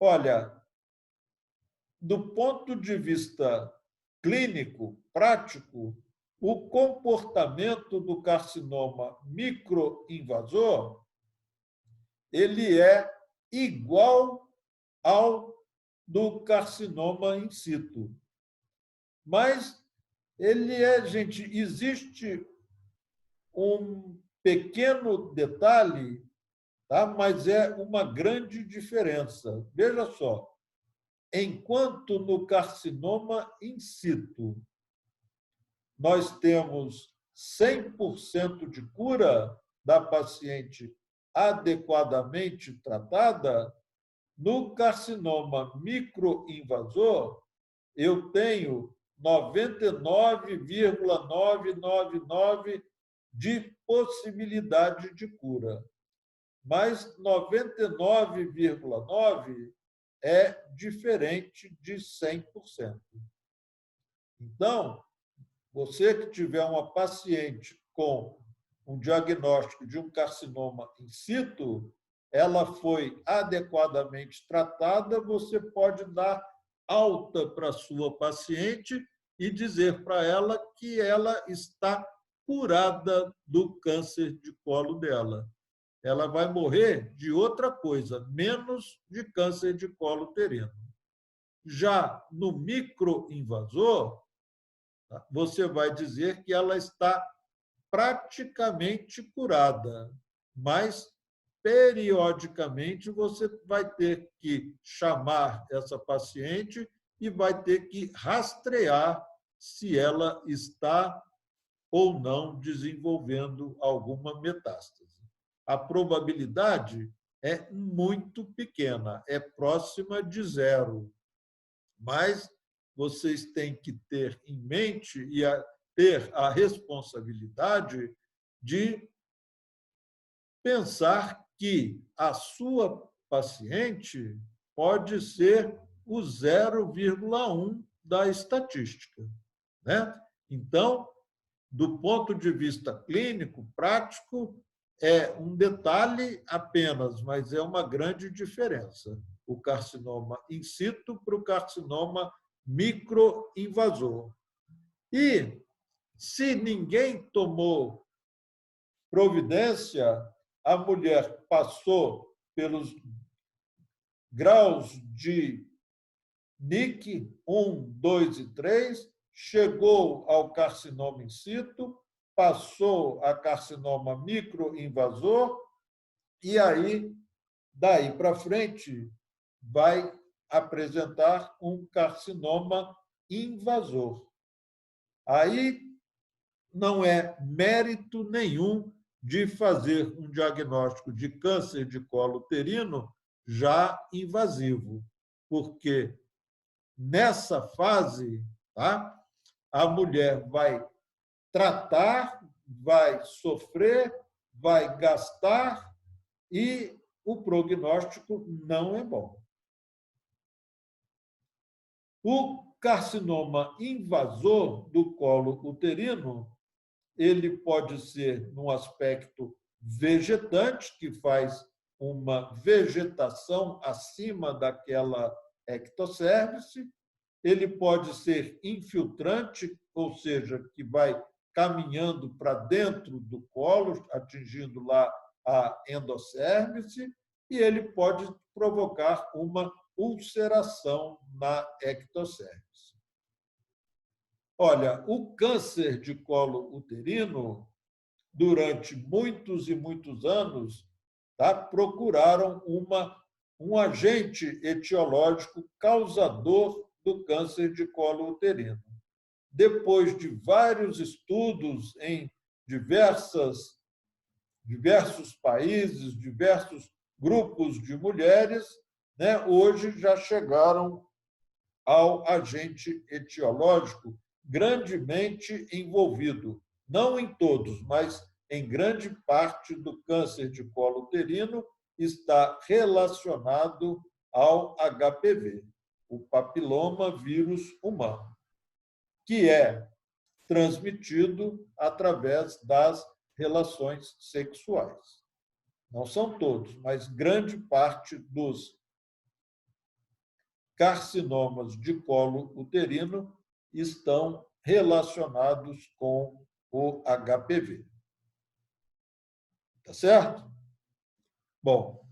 S2: Olha, do ponto de vista clínico, prático, o comportamento do carcinoma microinvasor ele é igual ao do carcinoma in situ. Mas gente, existe um pequeno detalhe, tá? Mas é uma grande diferença. Veja só, enquanto no carcinoma in situ nós temos 100% de cura da paciente adequadamente tratada, no carcinoma microinvasor eu tenho 99,999 de possibilidade de cura. Mas 99,9 é diferente de 100%. Então, você que tiver uma paciente com um diagnóstico de um carcinoma in situ, ela foi adequadamente tratada, você pode dar alta para a sua paciente e dizer para ela que ela está curada do câncer de colo dela. Ela vai morrer de outra coisa, menos de câncer de colo uterino. Já no microinvasor, você vai dizer que ela está praticamente curada, mas periodicamente você vai ter que chamar essa paciente e vai ter que rastrear se ela está ou não desenvolvendo alguma metástase. A probabilidade é muito pequena, é próxima de zero, mas vocês têm que ter em mente e ter a responsabilidade de pensar que a sua paciente pode ser o 0,1 da estatística, né? Então, do ponto de vista clínico, prático, é um detalhe apenas, mas é uma grande diferença. O carcinoma in situ para o carcinoma microinvasor. E, se ninguém tomou providência, a mulher passou pelos graus de NIC 1, 2 e 3, chegou ao carcinoma in situ, passou a carcinoma microinvasor, e aí, daí para frente, vai apresentar um carcinoma invasor. Aí não é mérito nenhum de fazer um diagnóstico de câncer de colo uterino já invasivo, porque nessa fase, tá? A mulher vai tratar, vai sofrer, vai gastar e o prognóstico não é bom. O carcinoma invasor do colo uterino, ele pode ser num aspecto vegetante, que faz uma vegetação acima daquela ectocérvice. Ele pode ser infiltrante, ou seja, que vai caminhando para dentro do colo, atingindo lá a endocérvice, e ele pode provocar uma ulceração na ectocérvice. Olha, o câncer de colo uterino, durante muitos e muitos anos, tá, procuraram um agente etiológico causador do câncer de colo uterino. Depois de vários estudos em diversos países, diversos grupos de mulheres, né, hoje já chegaram ao agente etiológico grandemente envolvido, não em todos, mas em grande parte do câncer de colo uterino, está relacionado ao HPV, o papiloma vírus humano, que é transmitido através das relações sexuais. Não são todos, mas grande parte dos carcinomas de colo uterino estão relacionados com o HPV. Tá certo? Bom,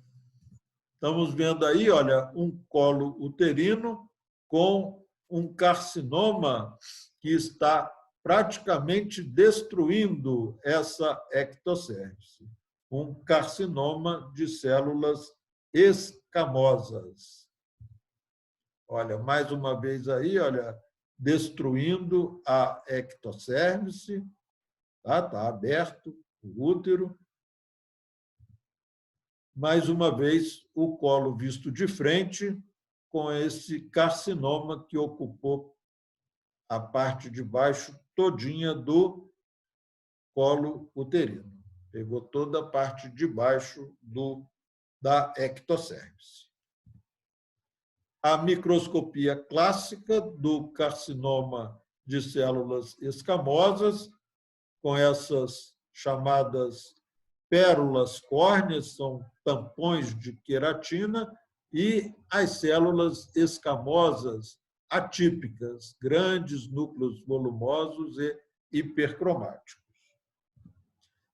S2: estamos vendo aí, olha, um colo uterino com um carcinoma que está praticamente destruindo essa ectocérvice. Um carcinoma de células escamosas. Olha, mais uma vez aí, olha, destruindo a ectocérvice, tá aberto o útero. Mais uma vez, o colo visto de frente, com esse carcinoma que ocupou a parte de baixo todinha do colo uterino. Pegou toda a parte de baixo da ectocérvice. A microscopia clássica do carcinoma de células escamosas, com essas chamadas pérolas córneas, são tampões de queratina, e as células escamosas atípicas, grandes núcleos volumosos e hipercromáticos.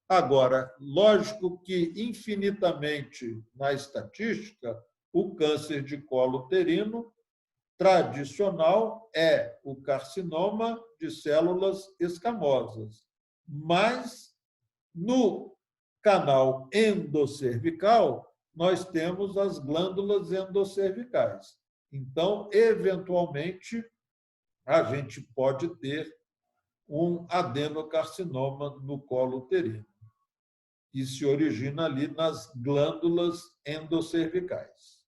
S2: Agora, lógico que infinitamente na estatística, o câncer de colo uterino tradicional é o carcinoma de células escamosas, mas no canal endocervical nós temos as glândulas endocervicais. Então, eventualmente, a gente pode ter um adenocarcinoma no colo uterino, que se origina ali nas glândulas endocervicais.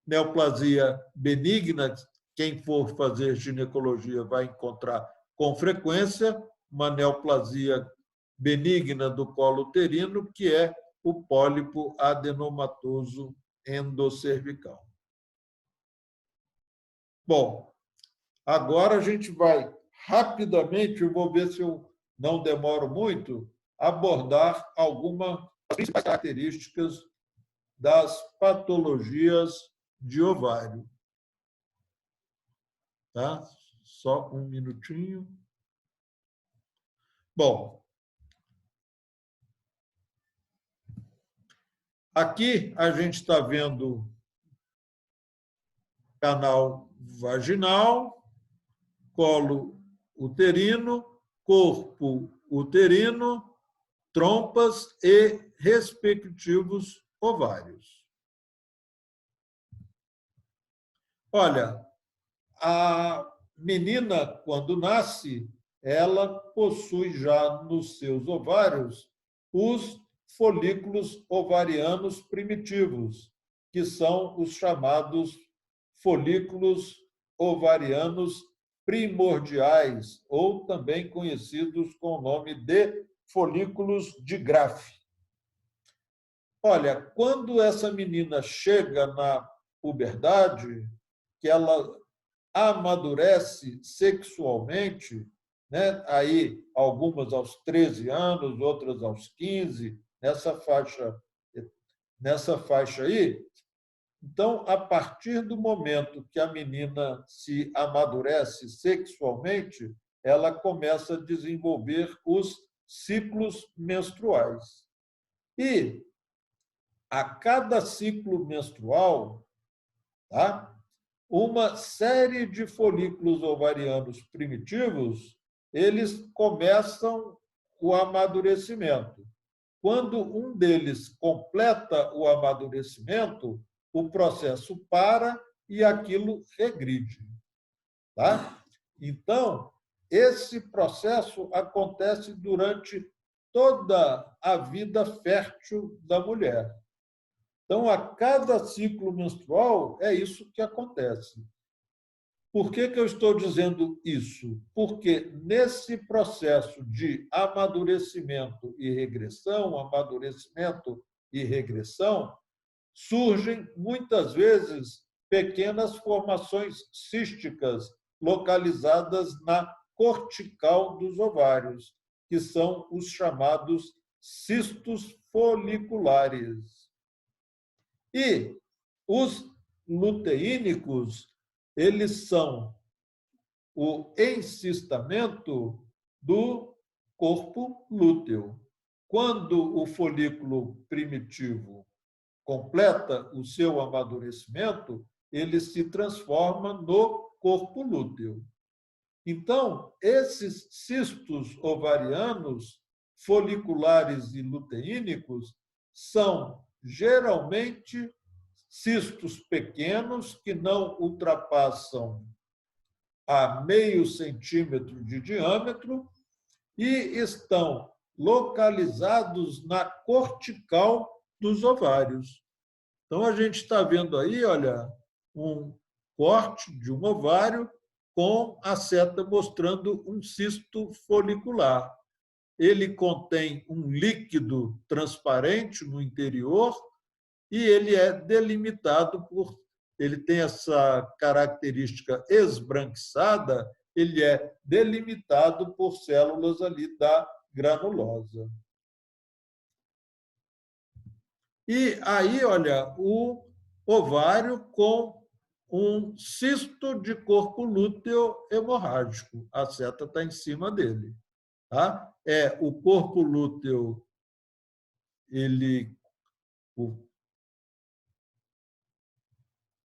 S2: Neoplasia benigna, quem for fazer ginecologia vai encontrar com frequência uma neoplasia benigna do colo uterino, que é o pólipo adenomatoso endocervical. Bom, agora a gente vai rapidamente, eu vou ver se eu não demoro muito, abordar algumas principais características das patologias de ovário. Tá? Só um minutinho. Bom, aqui a gente está vendo canal vaginal, colo uterino, corpo uterino, trompas e respectivos ovários. Olha, a menina, quando nasce, ela possui já nos seus ovários os folículos ovarianos primitivos, que são os chamados folículos ovarianos primordiais, ou também conhecidos com o nome de folículos de Graafi. Olha, quando essa menina chega na puberdade, que ela amadurece sexualmente, né? Aí algumas aos 13 anos, outras aos 15, nessa faixa aí. Então, a partir do momento que a menina se amadurece sexualmente, ela começa a desenvolver os ciclos menstruais. E a cada ciclo menstrual, tá? Uma série de folículos ovarianos primitivos, eles começam o amadurecimento. Quando um deles completa o amadurecimento, o processo para e aquilo regride. Tá? Então, esse processo acontece durante toda a vida fértil da mulher. Então, a cada ciclo menstrual, é isso que acontece. Por que eu estou dizendo isso? Porque nesse processo de amadurecimento e regressão, surgem, muitas vezes, pequenas formações císticas localizadas na cortical dos ovários, que são os chamados cistos foliculares. E os luteínicos, eles são o encistamento do corpo lúteo. Quando o folículo primitivo completa o seu amadurecimento, ele se transforma no corpo lúteo. Então, esses cistos ovarianos, foliculares e luteínicos, são geralmente cistos pequenos que não ultrapassam a meio centímetro de diâmetro e estão localizados na cortical dos ovários. Então, a gente está vendo aí, olha, um corte de um ovário com a seta mostrando um cisto folicular. Ele contém um líquido transparente no interior e ele é delimitado por... Ele tem essa característica esbranquiçada, ele é delimitado por células ali da granulosa. E aí, olha, o ovário com um cisto de corpo lúteo hemorrágico. A seta está em cima dele. Tá? O corpo lúteo,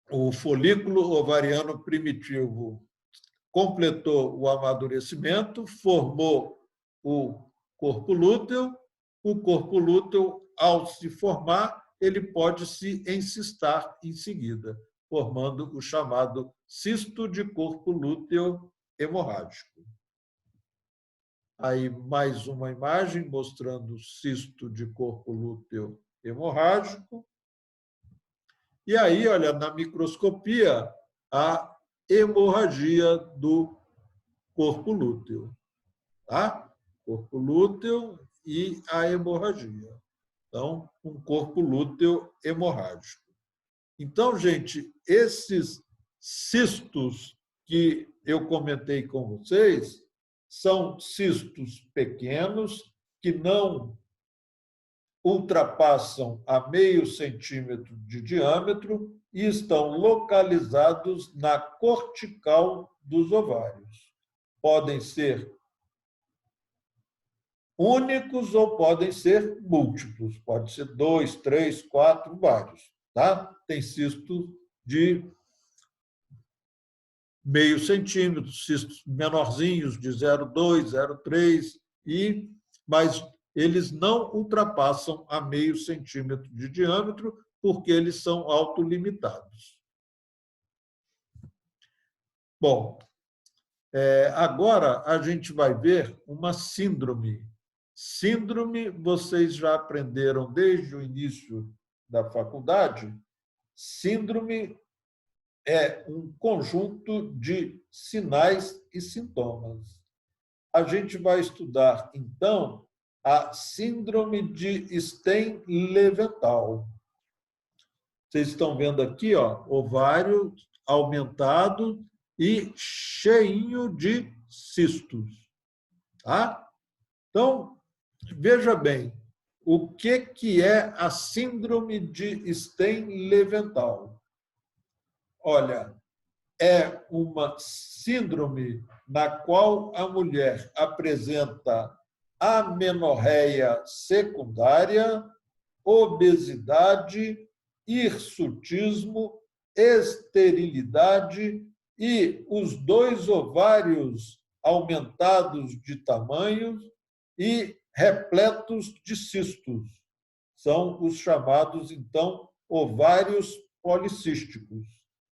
S2: o folículo ovariano primitivo completou o amadurecimento, formou o corpo lúteo. O corpo lúteo, ao se formar, ele pode se encistar em seguida, formando o chamado cisto de corpo lúteo hemorrágico. Aí, mais uma imagem mostrando o cisto de corpo lúteo hemorrágico. E aí, olha, na microscopia, a hemorragia do corpo lúteo. Tá? Corpo lúteo e a hemorragia. Então, um corpo lúteo hemorrágico. Então, gente, esses cistos que eu comentei com vocês são cistos pequenos que não ultrapassam a meio centímetro de diâmetro e estão localizados na cortical dos ovários. Podem ser únicos ou podem ser múltiplos. Pode ser 2, 3, 4, vários. Tá? Tem cisto de meio centímetro, cistos menorzinhos de 0,2, 0,3, mas eles não ultrapassam a meio centímetro de diâmetro porque eles são autolimitados. Bom, agora a gente vai ver uma síndrome. Síndrome, vocês já aprenderam desde o início da faculdade, síndrome é um conjunto de sinais e sintomas. A gente vai estudar, então, a síndrome de Stein-Leventhal. Vocês estão vendo aqui, ó, ovário aumentado e cheinho de cistos. Tá? Então, veja bem, o que é a síndrome de Stein-Leventhal? Olha, é uma síndrome na qual a mulher apresenta amenorreia secundária, obesidade, hirsutismo, esterilidade e os 2 ovários aumentados de tamanho e repletos de cistos. São os chamados, então, ovários policísticos.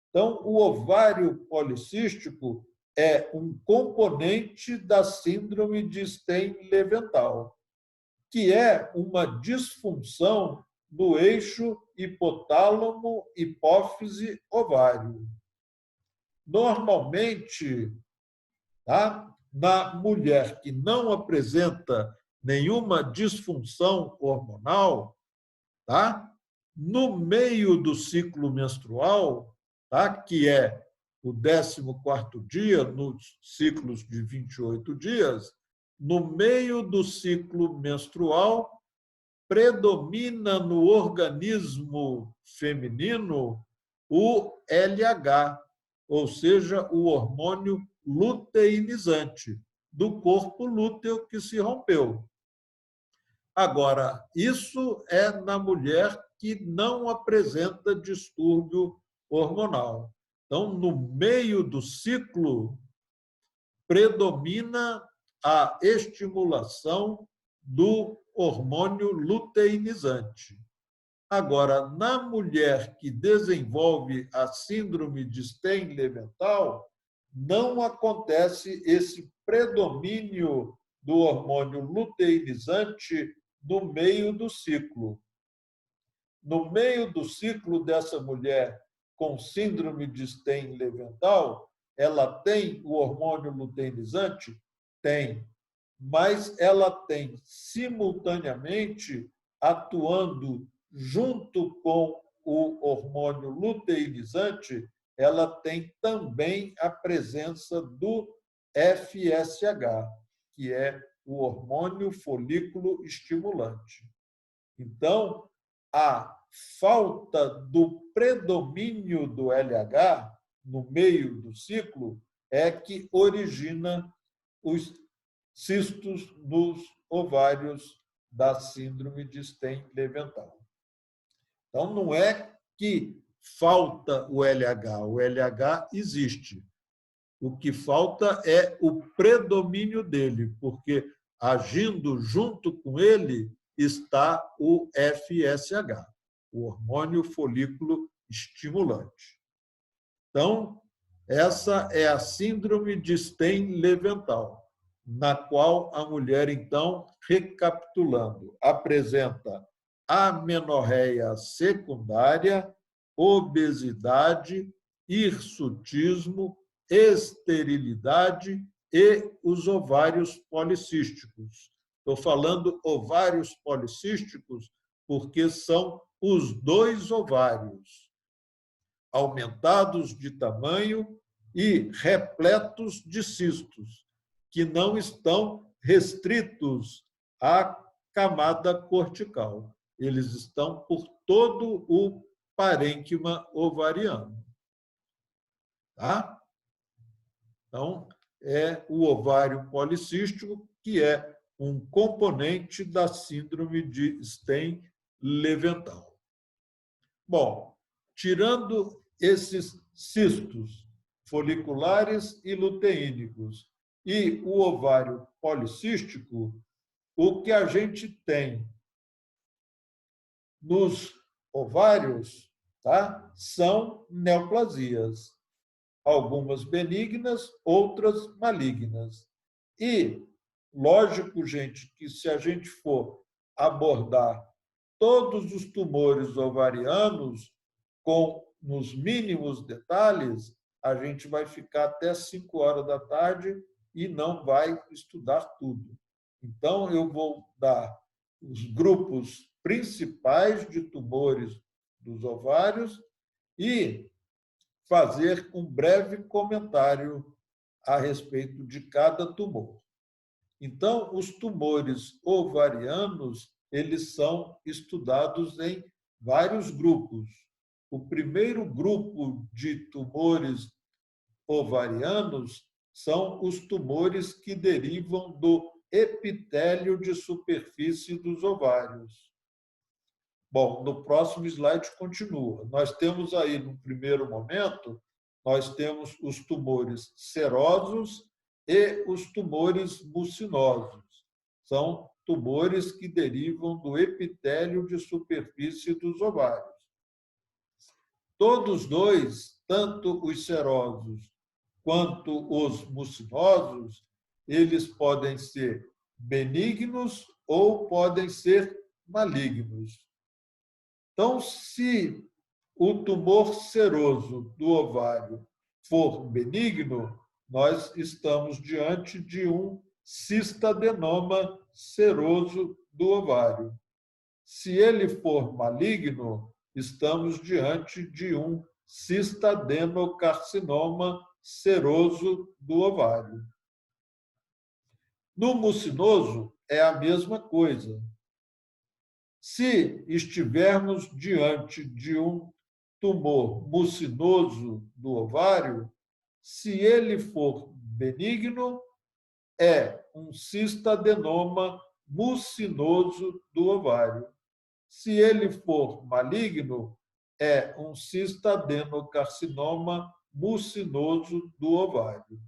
S2: Então, o ovário policístico é um componente da síndrome de Stein-Leventhal, que é uma disfunção no eixo hipotálamo, hipófise, ovário. Normalmente, tá? Na mulher que não apresenta nenhuma disfunção hormonal, tá? No meio do ciclo menstrual, tá? Que é o 14º dia, nos ciclos de 28 dias, no meio do ciclo menstrual, predomina no organismo feminino o LH, ou seja, o hormônio luteinizante do corpo lúteo que se rompeu. Agora, isso é na mulher que não apresenta distúrbio hormonal. Então, no meio do ciclo, predomina a estimulação do hormônio luteinizante. Agora, na mulher que desenvolve a síndrome de Stein-Leventhal, não acontece esse predomínio do hormônio luteinizante no meio do ciclo. No meio do ciclo dessa mulher com síndrome de Stein-Leventhal, ela tem o hormônio luteinizante? Tem, mas ela tem simultaneamente atuando junto com o hormônio luteinizante, ela tem também a presença do FSH, que é o hormônio folículo estimulante. Então, a falta do predomínio do LH no meio do ciclo é que origina os cistos nos ovários da síndrome de Stein-Leventhal. Então, não é que falta o LH existe. O que falta é o predomínio dele, porque agindo junto com ele está o FSH, o hormônio folículo estimulante. Então, essa é a síndrome de Stein-Leventhal, na qual a mulher, então, recapitulando, apresenta amenorreia secundária, obesidade, hirsutismo, esterilidade e os ovários policísticos. Estou falando ovários policísticos porque são os 2 ovários aumentados de tamanho e repletos de cistos, que não estão restritos à camada cortical. Eles estão por todo o parênquima ovariano. Tá? Então, é o ovário policístico, que é um componente da síndrome de Stein-Leventhal. Bom, tirando esses cistos foliculares e luteínicos e o ovário policístico, o que a gente tem nos ovários, tá, são neoplasias. Algumas benignas, outras malignas. E, lógico, gente, que se a gente for abordar todos os tumores ovarianos nos mínimos detalhes, a gente vai ficar até 5 horas da tarde e não vai estudar tudo. Então, eu vou dar os grupos principais de tumores dos ovários e fazer um breve comentário a respeito de cada tumor. Então, os tumores ovarianos, eles são estudados em vários grupos. O primeiro grupo de tumores ovarianos são os tumores que derivam do epitélio de superfície dos ovários. Bom, no próximo slide continua. Nós temos aí, no primeiro momento, nós temos os tumores serosos e os tumores mucinosos. São tumores que derivam do epitélio de superfície dos ovários. Todos dois, tanto os serosos quanto os mucinosos, eles podem ser benignos ou podem ser malignos. Então, se o tumor seroso do ovário for benigno, nós estamos diante de um cistadenoma seroso do ovário. Se ele for maligno, estamos diante de um cistadenocarcinoma seroso do ovário. No mucinoso, é a mesma coisa. Se estivermos diante de um tumor mucinoso do ovário, se ele for benigno, é um cistadenoma mucinoso do ovário. Se ele for maligno, é um cistadenocarcinoma mucinoso do ovário.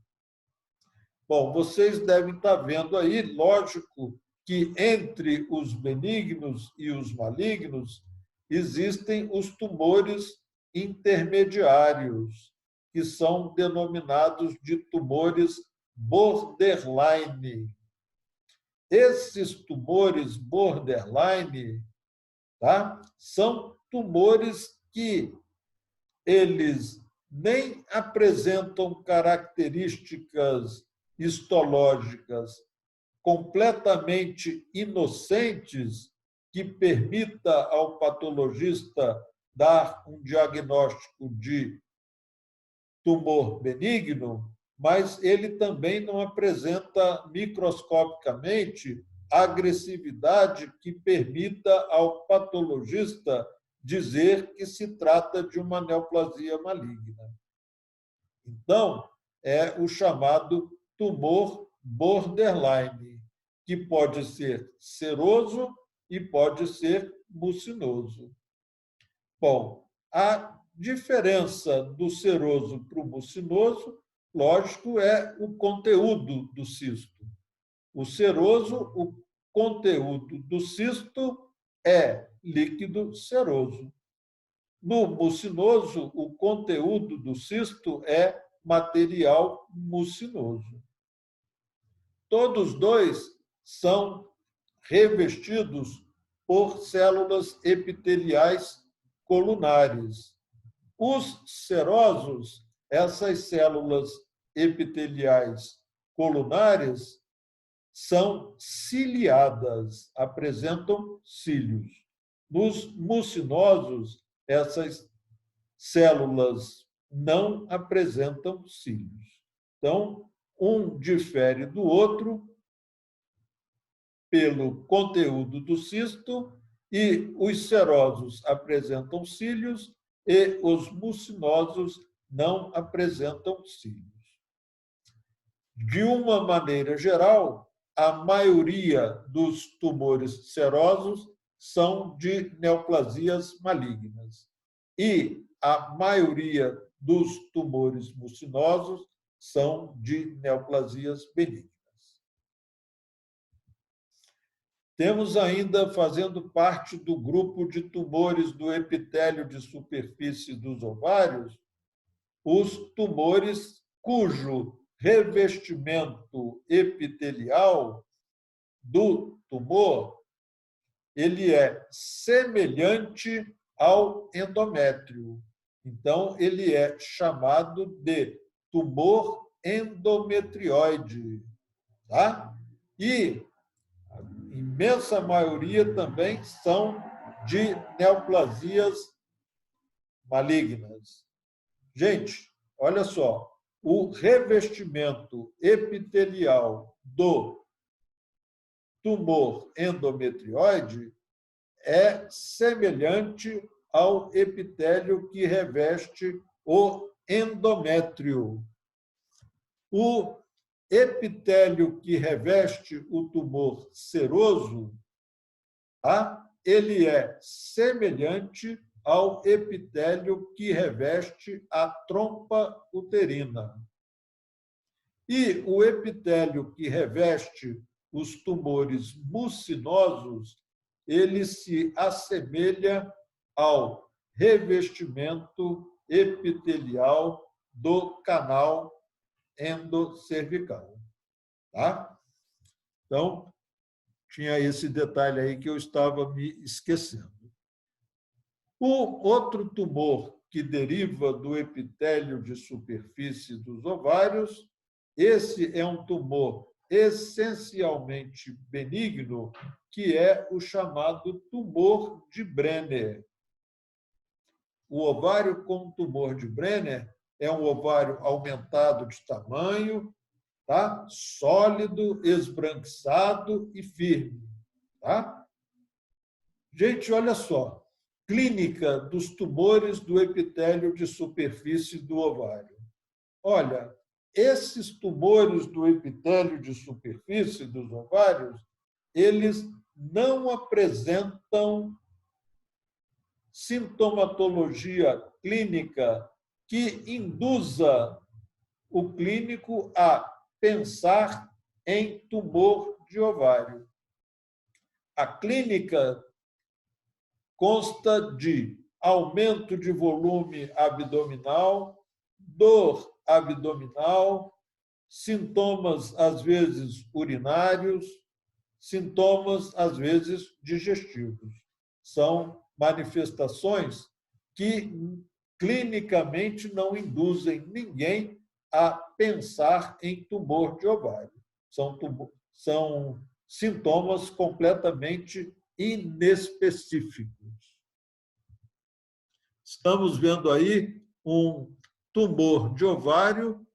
S2: Bom, vocês devem estar vendo aí, lógico, que entre os benignos e os malignos existem os tumores intermediários, que são denominados de tumores borderline. Esses tumores borderline, tá, são tumores que eles nem apresentam características histológicas completamente inocentes que permita ao patologista dar um diagnóstico de tumor benigno, mas ele também não apresenta microscopicamente agressividade que permita ao patologista dizer que se trata de uma neoplasia maligna. Então, é o chamado tumor borderline, que pode ser seroso e pode ser mucinoso. Bom, a diferença do seroso para o mucinoso, lógico, é o conteúdo do cisto. O seroso, o conteúdo do cisto é líquido seroso. No mucinoso, o conteúdo do cisto é material mucinoso. Todos dois são revestidos por células epiteliais colunares. Os serosos, essas células epiteliais colunares, são ciliadas, apresentam cílios. Nos mucinosos, essas células não apresentam cílios. Então, um difere do outro pelo conteúdo do cisto e os serosos apresentam cílios e os mucinosos não apresentam cílios. De uma maneira geral, a maioria dos tumores serosos são de neoplasias malignas e a maioria dos tumores mucinosos são de neoplasias benignas. Temos ainda, fazendo parte do grupo de tumores do epitélio de superfície dos ovários, os tumores cujo revestimento epitelial do tumor ele é semelhante ao endométrio. Então, ele é chamado de tumor endometrioide. Tá? E a imensa maioria também são de neoplasias malignas. Gente, olha só, o revestimento epitelial do tumor endometrioide é semelhante ao epitélio que reveste o endométrio. O epitélio que reveste o tumor seroso, tá? Ele é semelhante ao epitélio que reveste a trompa uterina. E o epitélio que reveste os tumores mucinosos, ele se assemelha ao revestimento epitelial do canal endocervical. Tá? Então, tinha esse detalhe aí que eu estava me esquecendo. O outro tumor que deriva do epitélio de superfície dos ovários, esse é um tumor essencialmente benigno, que é o chamado tumor de Brenner. O ovário com tumor de Brenner é um ovário aumentado de tamanho, tá? Sólido, esbranquiçado e firme. Tá? Gente, olha só. Clínica dos tumores do epitélio de superfície do ovário. Olha, esses tumores do epitélio de superfície dos ovários, eles não apresentam sintomatologia clínica que induza o clínico a pensar em tumor de ovário. A clínica consta de aumento de volume abdominal, dor abdominal, sintomas, às vezes, urinários, sintomas, às vezes, digestivos. São manifestações que clinicamente não induzem ninguém a pensar em tumor de ovário. São sintomas completamente inespecíficos. Estamos vendo aí um tumor de ovário,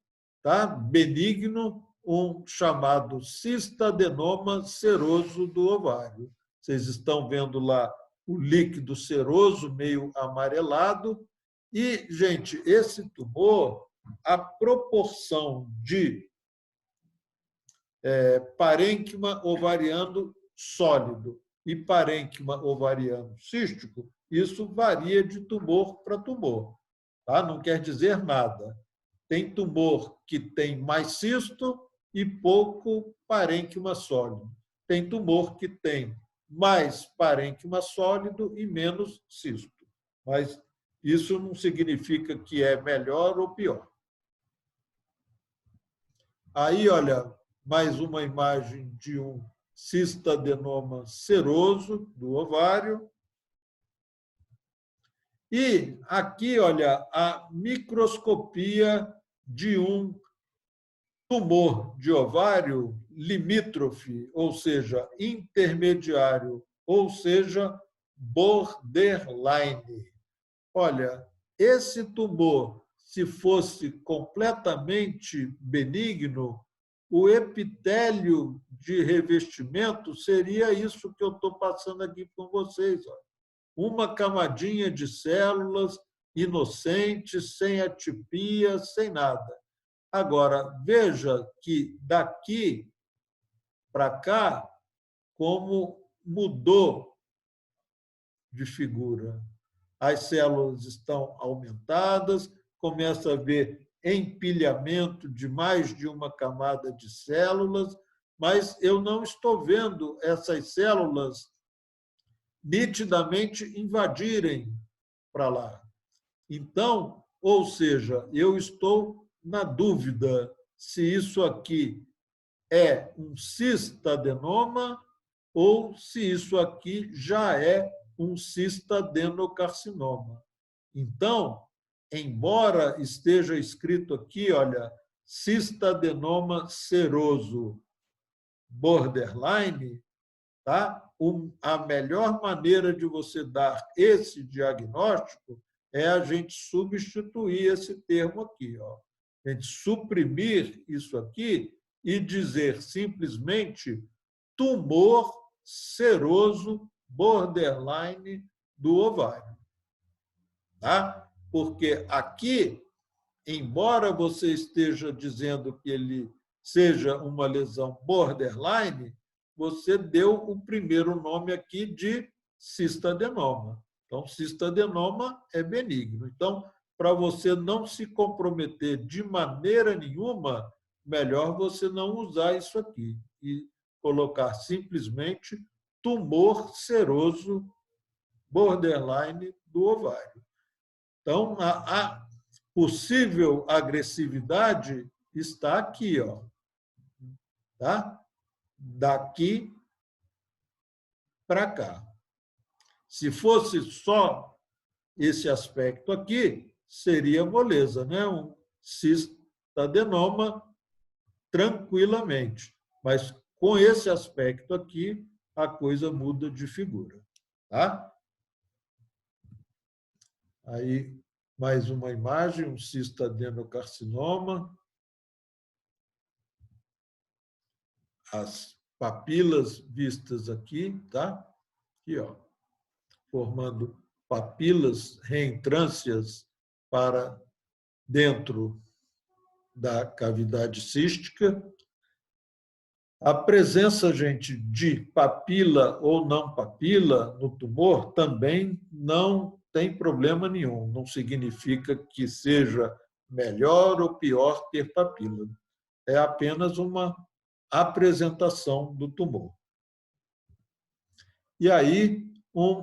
S2: tá? Benigno, um chamado cistadenoma seroso do ovário. Vocês estão vendo lá o líquido seroso meio amarelado. E, gente, esse tumor, a proporção de parênquima ovariano sólido e parênquima ovariano cístico, isso varia de tumor para tumor. Tá? Não quer dizer nada. Tem tumor que tem mais cisto e pouco parênquima sólido. Tem tumor que tem mais parênquima sólido e menos cisto. Mas isso não significa que é melhor ou pior. Aí, olha, mais uma imagem de um cistadenoma seroso do ovário. E aqui, olha, a microscopia de um tumor de ovário limítrofe, ou seja, intermediário, ou seja, borderline. Olha, esse tumor, se fosse completamente benigno, o epitélio de revestimento seria isso que eu estou passando aqui com vocês. Ó. Uma camadinha de células inocentes, sem atipia, sem nada. Agora, veja que daqui para cá, como mudou de figura. As células estão aumentadas, começa a haver empilhamento de mais de uma camada de células, mas eu não estou vendo essas células nitidamente invadirem para lá. Então, ou seja, eu estou na dúvida se isso aqui é um cistadenoma ou se isso aqui já é um cistadenocarcinoma. Então, embora esteja escrito aqui, olha, cistadenoma seroso borderline, tá? A melhor maneira de você dar esse diagnóstico é a gente substituir esse termo aqui, ó. A gente suprimir isso aqui e dizer simplesmente tumor seroso borderline do ovário. Tá? Porque aqui, embora você esteja dizendo que ele seja uma lesão borderline, você deu o primeiro nome aqui de cistadenoma. Então, cistadenoma é benigno. Então, para você não se comprometer de maneira nenhuma, melhor você não usar isso aqui e colocar simplesmente tumor seroso borderline do ovário. Então, a possível agressividade está aqui, ó. Tá? Daqui para cá. Se fosse só esse aspecto aqui, seria moleza, né? Um cistadenoma tranquilamente. Mas com esse aspecto aqui, a coisa muda de figura. Tá? Aí, mais uma imagem, um cistadenocarcinoma. As papilas vistas aqui, tá? Aqui, ó, formando papilas reentrâncias para dentro da cavidade cística. A presença, gente, de papila ou não papila no tumor também não tem problema nenhum. Não significa que seja melhor ou pior ter papila. É apenas uma apresentação do tumor. E aí,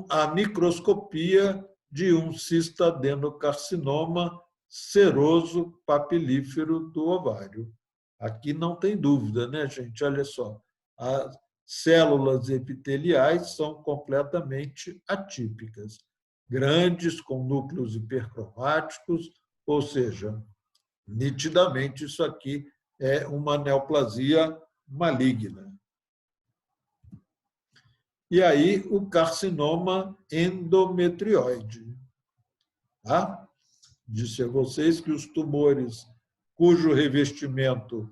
S2: a microscopia de um cistadenocarcinoma seroso papilífero do ovário. Aqui não tem dúvida, né, gente? Olha só, as células epiteliais são completamente atípicas, grandes, com núcleos hipercromáticos, ou seja, nitidamente isso aqui é uma neoplasia maligna. E aí, o carcinoma endometrioide. Tá? Disse a vocês que os tumores cujo revestimento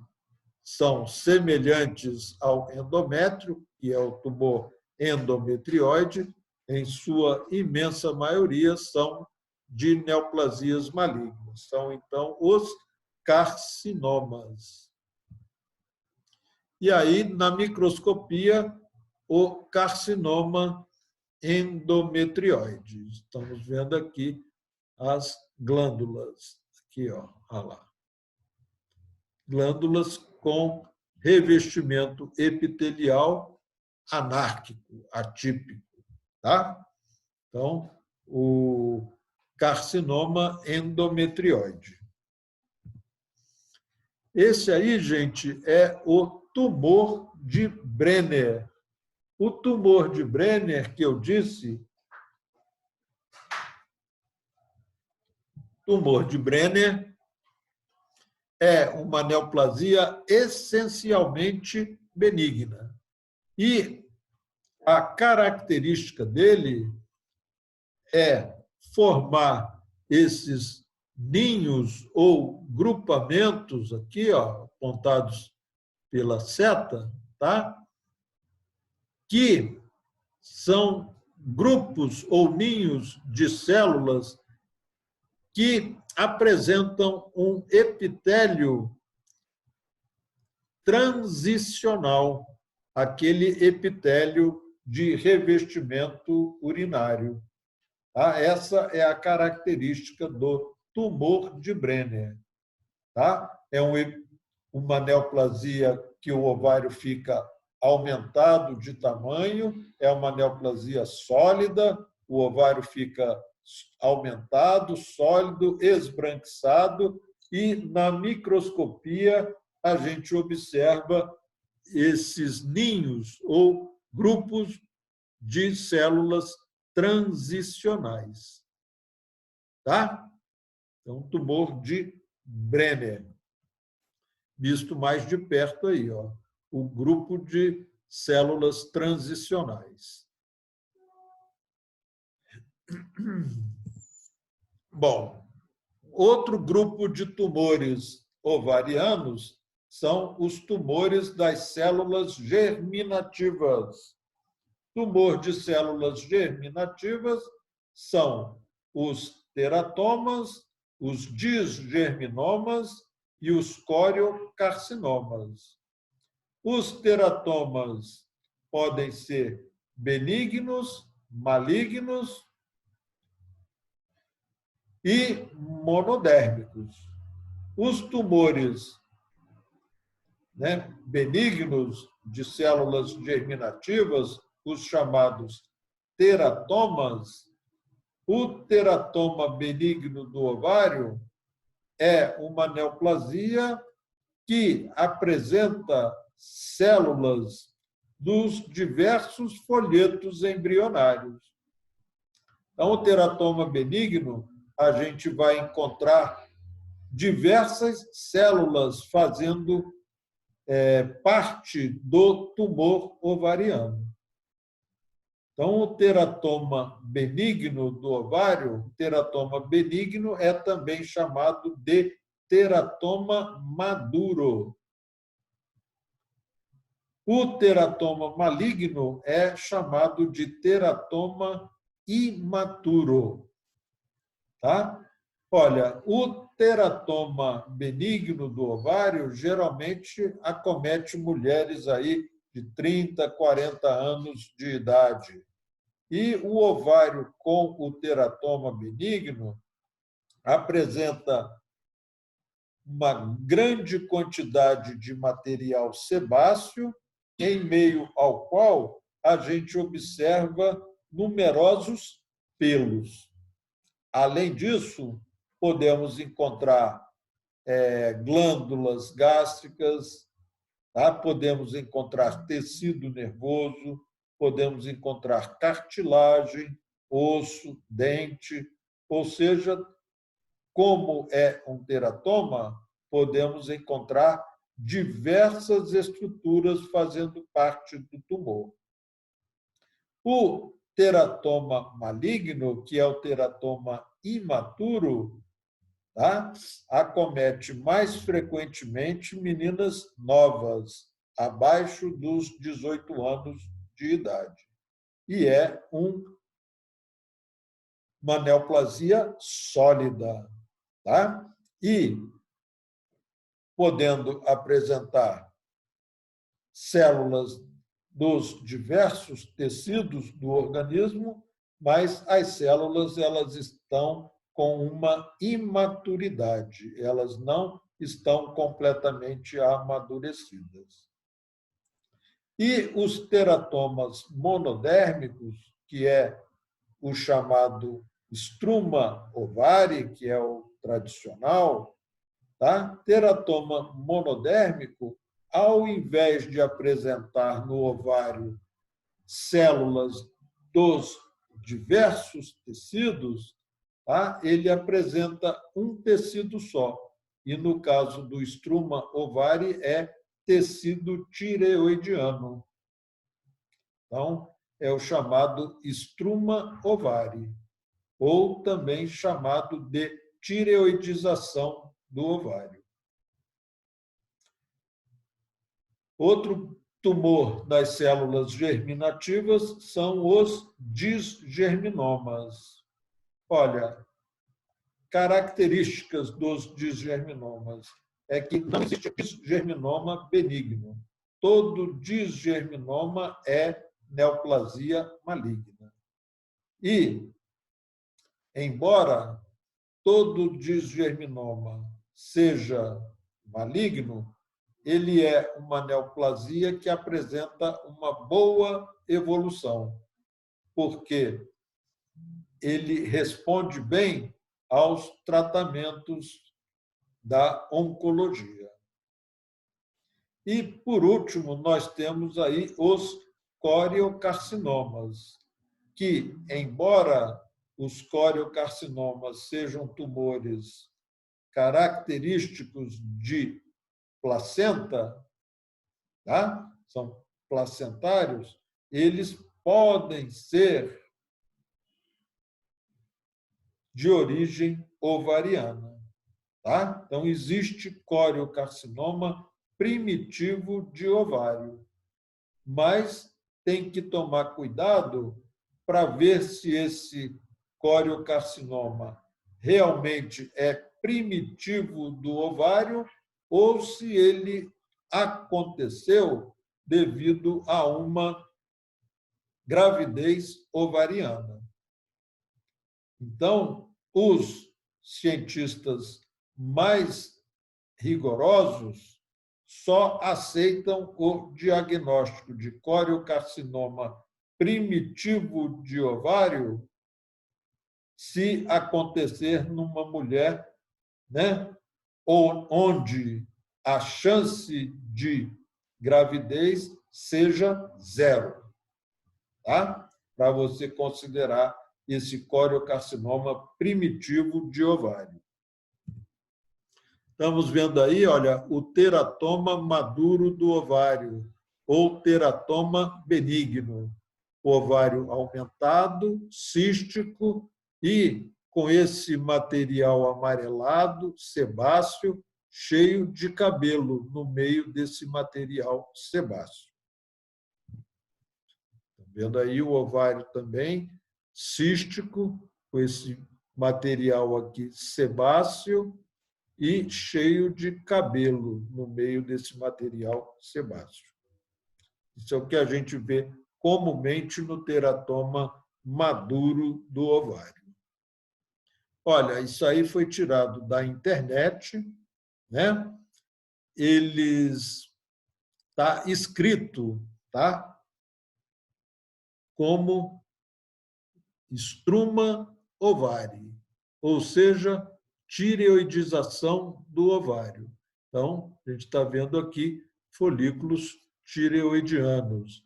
S2: são semelhantes ao endométrio, que é o tumor endometrioide, em sua imensa maioria são de neoplasias malignas. São, então, os carcinomas. E aí, na microscopia, o carcinoma endometrioide. Estamos vendo aqui as glândulas. Aqui, ó, olha lá. Glândulas com revestimento epitelial anárquico, atípico. Tá? Então, o carcinoma endometrioide. Esse aí, gente, é o tumor de Brenner. O tumor de Brenner, que eu disse, tumor de Brenner é uma neoplasia essencialmente benigna. E a característica dele é formar esses ninhos ou grupamentos aqui, ó, apontados pela seta, tá? Que são grupos ou ninhos de células que apresentam um epitélio transicional, aquele epitélio de revestimento urinário. Tá? Essa é a característica do tumor de Brenner. Tá? É uma neoplasia que o ovário fica aumentado de tamanho, é uma neoplasia sólida, o ovário fica aumentado, sólido, esbranquiçado, e na microscopia a gente observa esses ninhos ou grupos de células transicionais. Tá? É um tumor de Brenner. Visto mais de perto aí, ó, o grupo de células transicionais. Bom, outro grupo de tumores ovarianos são os tumores das células germinativas. Tumor de células germinativas são os teratomas, os disgerminomas e os coriocarcinomas. Os teratomas podem ser benignos, malignos e monodérmicos. Os tumores, né, benignos de células germinativas, os chamados teratomas, o teratoma benigno do ovário é uma neoplasia que apresenta células dos diversos folhetos embrionários. Então, o teratoma benigno, a gente vai encontrar diversas células fazendo parte do tumor ovariano. Então, o teratoma benigno do ovário, o teratoma benigno é também chamado de teratoma maduro. O teratoma maligno é chamado de teratoma imaturo. Tá? Olha, o teratoma benigno do ovário geralmente acomete mulheres aí de 30, 40 anos de idade. E o ovário com o teratoma benigno apresenta uma grande quantidade de material sebáceo, em meio ao qual a gente observa numerosos pelos. Além disso, podemos encontrar glândulas gástricas, tá? Podemos encontrar tecido nervoso, podemos encontrar cartilagem, osso, dente, ou seja, como é um teratoma, podemos encontrar diversas estruturas fazendo parte do tumor. O teratoma maligno, que é o teratoma imaturo, tá? Acomete mais frequentemente meninas novas, abaixo dos 18 anos de idade. E é uma neoplasia sólida. Tá? E podendo apresentar células dos diversos tecidos do organismo, mas as células elas estão com uma imaturidade, elas não estão completamente amadurecidas. E os teratomas monodérmicos, que é o chamado struma ovari, que é o tradicional, tá? Teratoma monodérmico, ao invés de apresentar no ovário células dos diversos tecidos, tá? Ele apresenta um tecido só. E no caso do struma ovari é tecido tireoidiano. Então, é o chamado struma ovari, ou também chamado de tireoidização do ovário. Outro tumor das células germinativas são os disgerminomas. Olha, características dos disgerminomas é que não existe disgerminoma benigno. Todo disgerminoma é neoplasia maligna. E, embora todo disgerminoma seja maligno, ele é uma neoplasia que apresenta uma boa evolução, porque ele responde bem aos tratamentos da oncologia. E, por último, nós temos aí os coriocarcinomas, que, embora os coriocarcinomas sejam tumores característicos de placenta, tá? São placentários, eles podem ser de origem ovariana. Tá? Então, existe coriocarcinoma primitivo de ovário, mas tem que tomar cuidado para ver se esse coriocarcinoma realmente é primitivo do ovário ou se ele aconteceu devido a uma gravidez ovariana. Então, os cientistas mais rigorosos só aceitam o diagnóstico de coriocarcinoma primitivo de ovário se acontecer numa mulher, né, onde a chance de gravidez seja 0, tá? Para você considerar esse coriocarcinoma primitivo de ovário. Estamos vendo aí, olha, o teratoma maduro do ovário, ou teratoma benigno. O ovário aumentado, cístico e com esse material amarelado, sebáceo, cheio de cabelo no meio desse material sebáceo. Estão vendo aí o ovário também cístico, com esse material aqui sebáceo e cheio de cabelo no meio desse material sebáceo. Isso é o que a gente vê comumente no teratoma maduro do ovário. Olha, isso aí foi tirado da internet, né? Está escrito, tá? Como estruma ovário, ou seja, tireoidização do ovário. Então, a gente está vendo aqui folículos tireoidianos.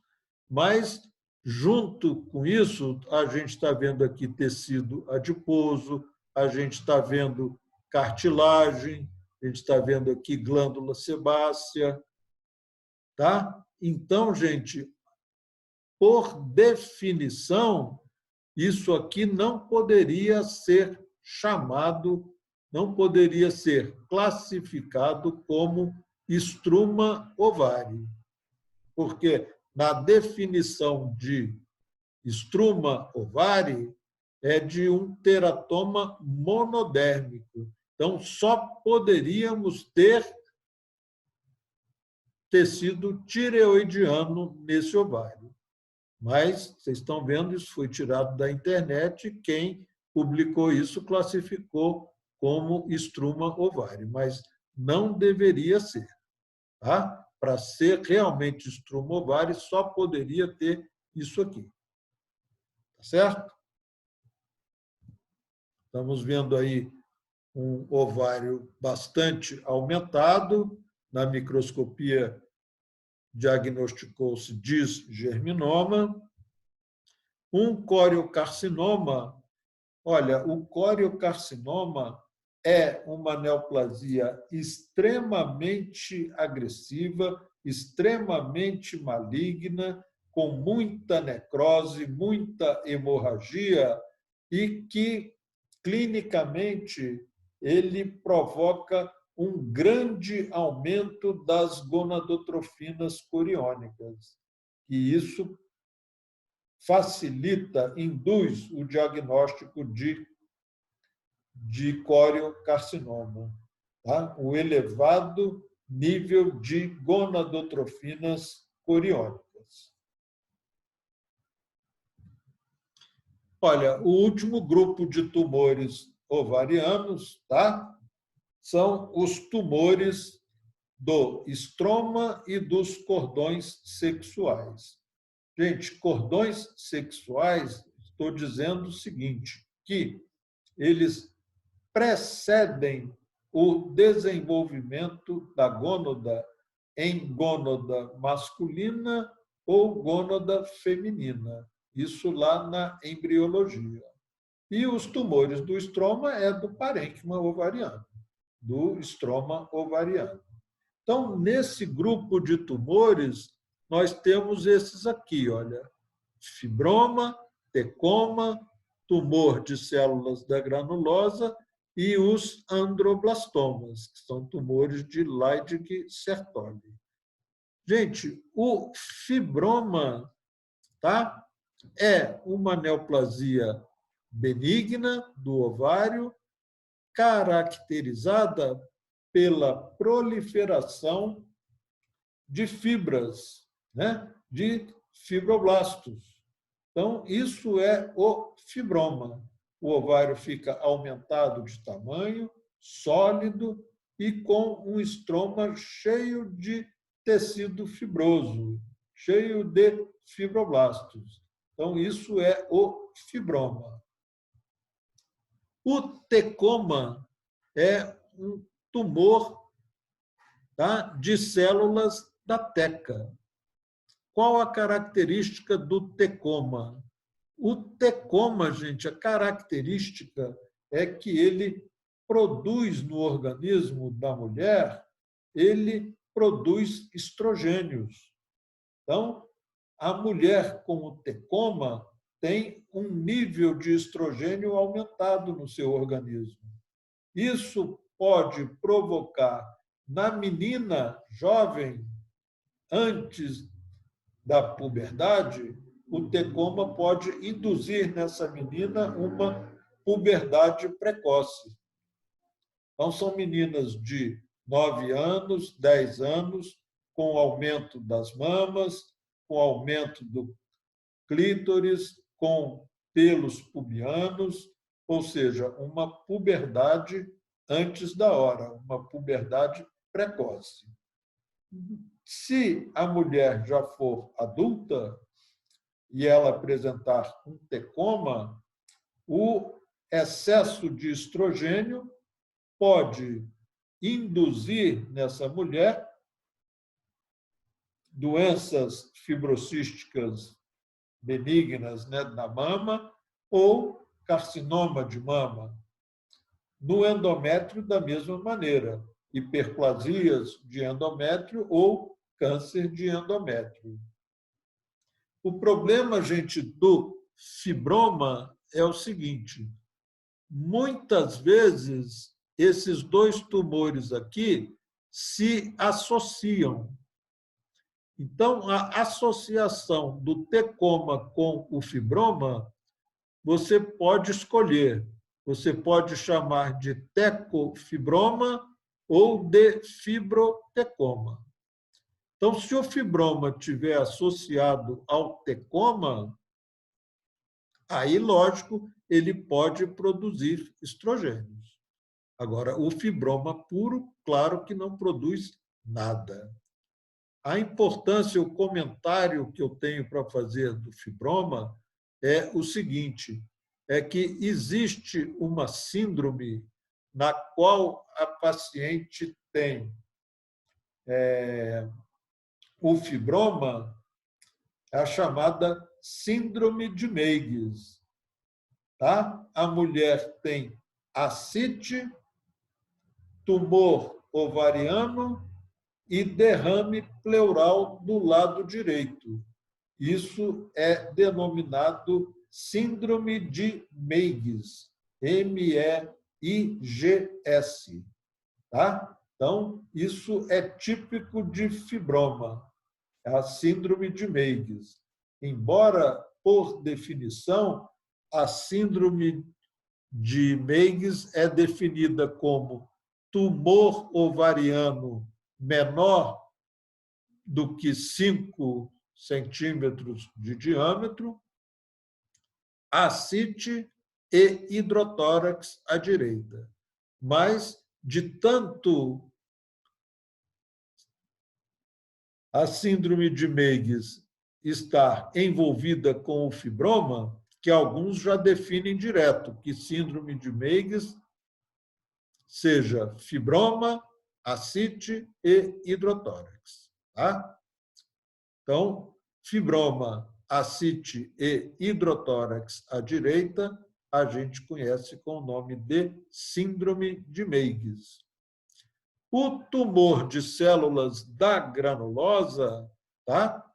S2: Mas, junto com isso, a gente está vendo aqui tecido adiposo, a gente está vendo cartilagem, a gente está vendo aqui glândula sebácea. Tá? Então, gente, por definição, isso aqui não poderia ser chamado, não poderia ser classificado como estruma ovário, porque na definição de estruma ovário é de um teratoma monodérmico. Então, só poderíamos ter tecido tireoidiano nesse ovário. Mas, vocês estão vendo, isso foi tirado da internet, quem publicou isso classificou como estruma ovário, mas não deveria ser. Tá? Para ser realmente estruma ovário, só poderia ter isso aqui. Tá certo? Estamos vendo aí um ovário bastante aumentado, na microscopia diagnosticou-se disgerminoma. Um coriocarcinoma, olha, o coriocarcinoma é uma neoplasia extremamente agressiva, extremamente maligna, com muita necrose, muita hemorragia e que, clinicamente, ele provoca um grande aumento das gonadotrofinas coriônicas. E isso facilita, induz o diagnóstico de coriocarcinoma. Tá? O elevado nível de gonadotrofinas coriônicas. Olha, o último grupo de tumores ovarianos, tá? São os tumores do estroma e dos cordões sexuais. Gente, cordões sexuais, estou dizendo o seguinte, que eles precedem o desenvolvimento da gônada em gônada masculina ou gônada feminina. Isso lá na embriologia. E os tumores do estroma é do parênquima ovariano. do estroma ovariano. Então, nesse grupo de tumores, nós temos esses aqui, olha, fibroma, tecoma, tumor de células da granulosa e os androblastomas, que são tumores de Leydig-Sertoli. Gente, o fibroma, tá, é uma neoplasia benigna do ovário, caracterizada pela proliferação de fibras, né, de fibroblastos. Então, isso é o fibroma. O ovário fica aumentado de tamanho, sólido e com um estroma cheio de tecido fibroso, cheio de fibroblastos. Então, isso é o fibroma. O tecoma é um tumor, tá, de células da teca. Qual a característica do tecoma? O tecoma, gente, a característica é que ele produz no organismo da mulher, ele produz estrogênios. Então, a mulher com o tecoma tem um nível de estrogênio aumentado no seu organismo. Isso pode provocar na menina jovem, antes da puberdade, o tecoma pode induzir nessa menina uma puberdade precoce. Então, são meninas de 9 anos, 10 anos, com aumento das mamas, com aumento do clítoris, com pelos pubianos, ou seja, uma puberdade antes da hora, uma puberdade precoce. Se a mulher já for adulta e ela apresentar um tecoma, o excesso de estrogênio pode induzir nessa mulher doenças fibrocísticas benignas, né, na mama ou carcinoma de mama. No endométrio, da mesma maneira, hiperplasias de endométrio ou câncer de endométrio. O problema, gente, do fibroma é o seguinte: muitas vezes esses dois tumores aqui se associam. Então, a associação do tecoma com o fibroma, você pode escolher. Você pode chamar de tecofibroma ou de fibrotecoma. Então, se o fibroma estiver associado ao tecoma, aí, lógico, ele pode produzir estrogênios. Agora, o fibroma puro, claro que não produz nada. A importância, o comentário que eu tenho para fazer do fibroma é o seguinte, é que existe uma síndrome na qual a paciente tem o fibroma, a chamada síndrome de Meigs. Tá? A mulher tem ascite, tumor ovariano e derrame pleural do lado direito. Isso é denominado síndrome de Meigs, M-E-I-G-S. Tá? Então, isso é típico de fibroma, a síndrome de Meigs. Embora, por definição, a síndrome de Meigs é definida como tumor ovariano menor do que 5 centímetros de diâmetro, ascite e hidrotórax à direita. Mas, de tanto a síndrome de Meigs estar envolvida com o fibroma, que alguns já definem direto que síndrome de Meigs seja fibroma, ascite e hidrotórax. Tá? Então, fibroma, ascite e hidrotórax à direita, a gente conhece com o nome de síndrome de Meigs. O tumor de células da granulosa, tá?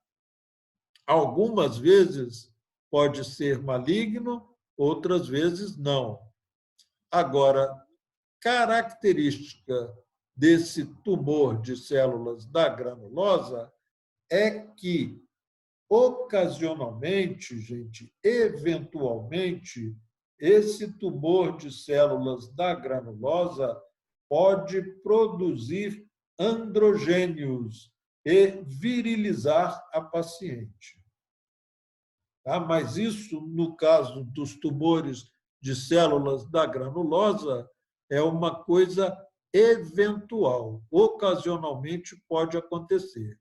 S2: Algumas vezes pode ser maligno, outras vezes não. Agora, característica desse tumor de células da granulosa é que, ocasionalmente, gente, eventualmente, esse tumor de células da granulosa pode produzir androgênios e virilizar a paciente. Tá? Mas isso, no caso dos tumores de células da granulosa, é uma coisa eventual. Ocasionalmente pode acontecer.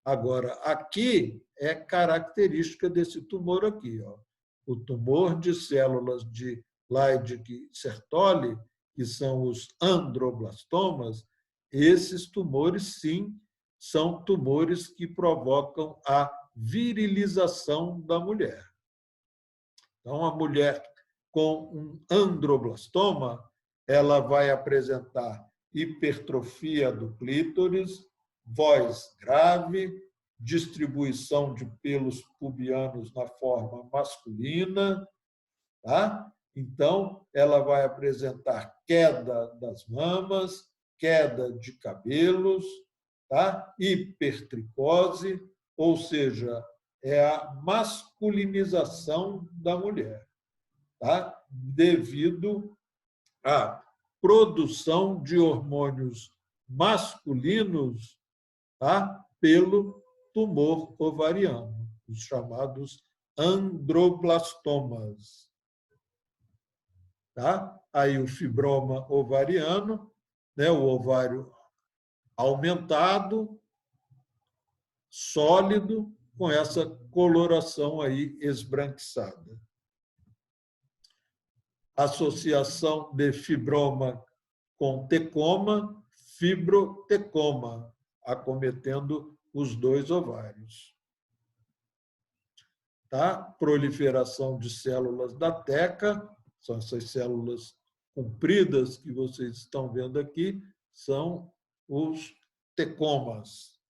S2: Agora, aqui é característica desse tumor aqui, ó. O tumor de células de Leydig-Sertoli, que são os androblastomas, esses tumores, sim, são tumores que provocam a virilização da mulher. Então, a mulher com um androblastoma, ela vai apresentar hipertrofia do clítoris, voz grave, distribuição de pelos pubianos na forma masculina, tá? Então, ela vai apresentar queda das mamas, queda de cabelos, tá? Hipertricose, ou seja, é a masculinização da mulher, tá? Devido à produção de hormônios masculinos, tá? Pelo tumor ovariano, os chamados androblastomas. Tá? Aí o fibroma ovariano, né? O ovário aumentado, sólido, com essa coloração aí esbranquiçada. Associação de fibroma com tecoma, fibrotecoma, acometendo os dois ovários. Tá? Proliferação de células da teca, são essas células compridas que vocês estão vendo aqui, são os tecomas.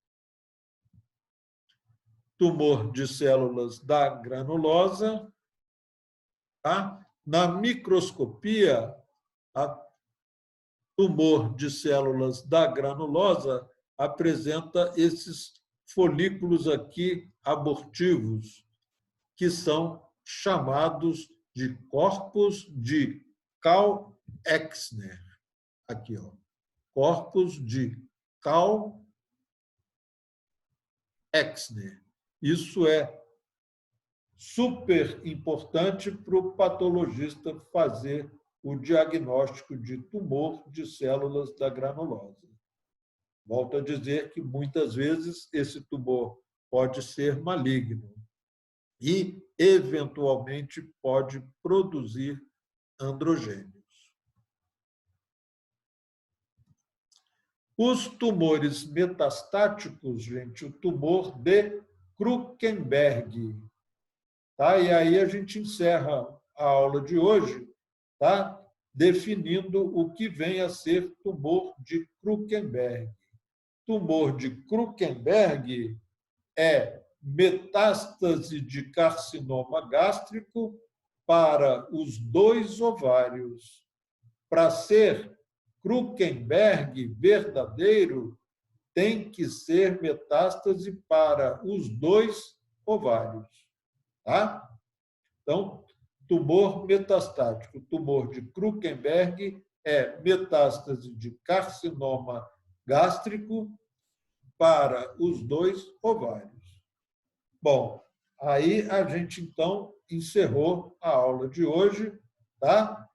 S2: Tumor de células da granulosa. Tá? Na microscopia, a tumor de células da granulosa apresenta esses folículos aqui abortivos, que são chamados de corpos de Karl-Exner. Aqui, ó. Corpos de Karl-Exner. Isso é super importante para o patologista fazer o diagnóstico de tumor de células da granulosa. Volto a dizer que, muitas vezes, esse tumor pode ser maligno e, eventualmente, pode produzir androgênios. Os tumores metastáticos, gente, o tumor de Krukenberg. Tá? E aí a gente encerra a aula de hoje, tá? Definindo o que vem a ser tumor de Krukenberg. Tumor de Krukenberg é metástase de carcinoma gástrico para os dois ovários. Para ser Krukenberg verdadeiro, tem que ser metástase para os dois ovários. Tá? Então, tumor metastático, tumor de Krukenberg é metástase de carcinoma gástrico para os dois ovários. Bom, aí a gente, então, encerrou a aula de hoje, tá?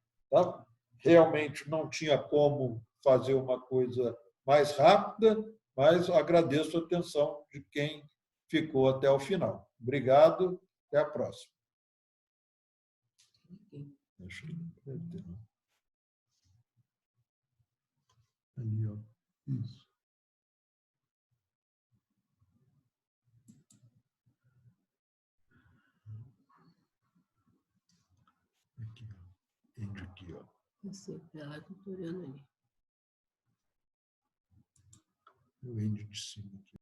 S2: Realmente não tinha como fazer uma coisa mais rápida, mas agradeço a atenção de quem ficou até o final. Obrigado, até a próxima. Ali, ó. Isso. Aqui, ó. Entra aqui, ó.
S4: Ela está olhando ali.
S2: o índio de cima aqui.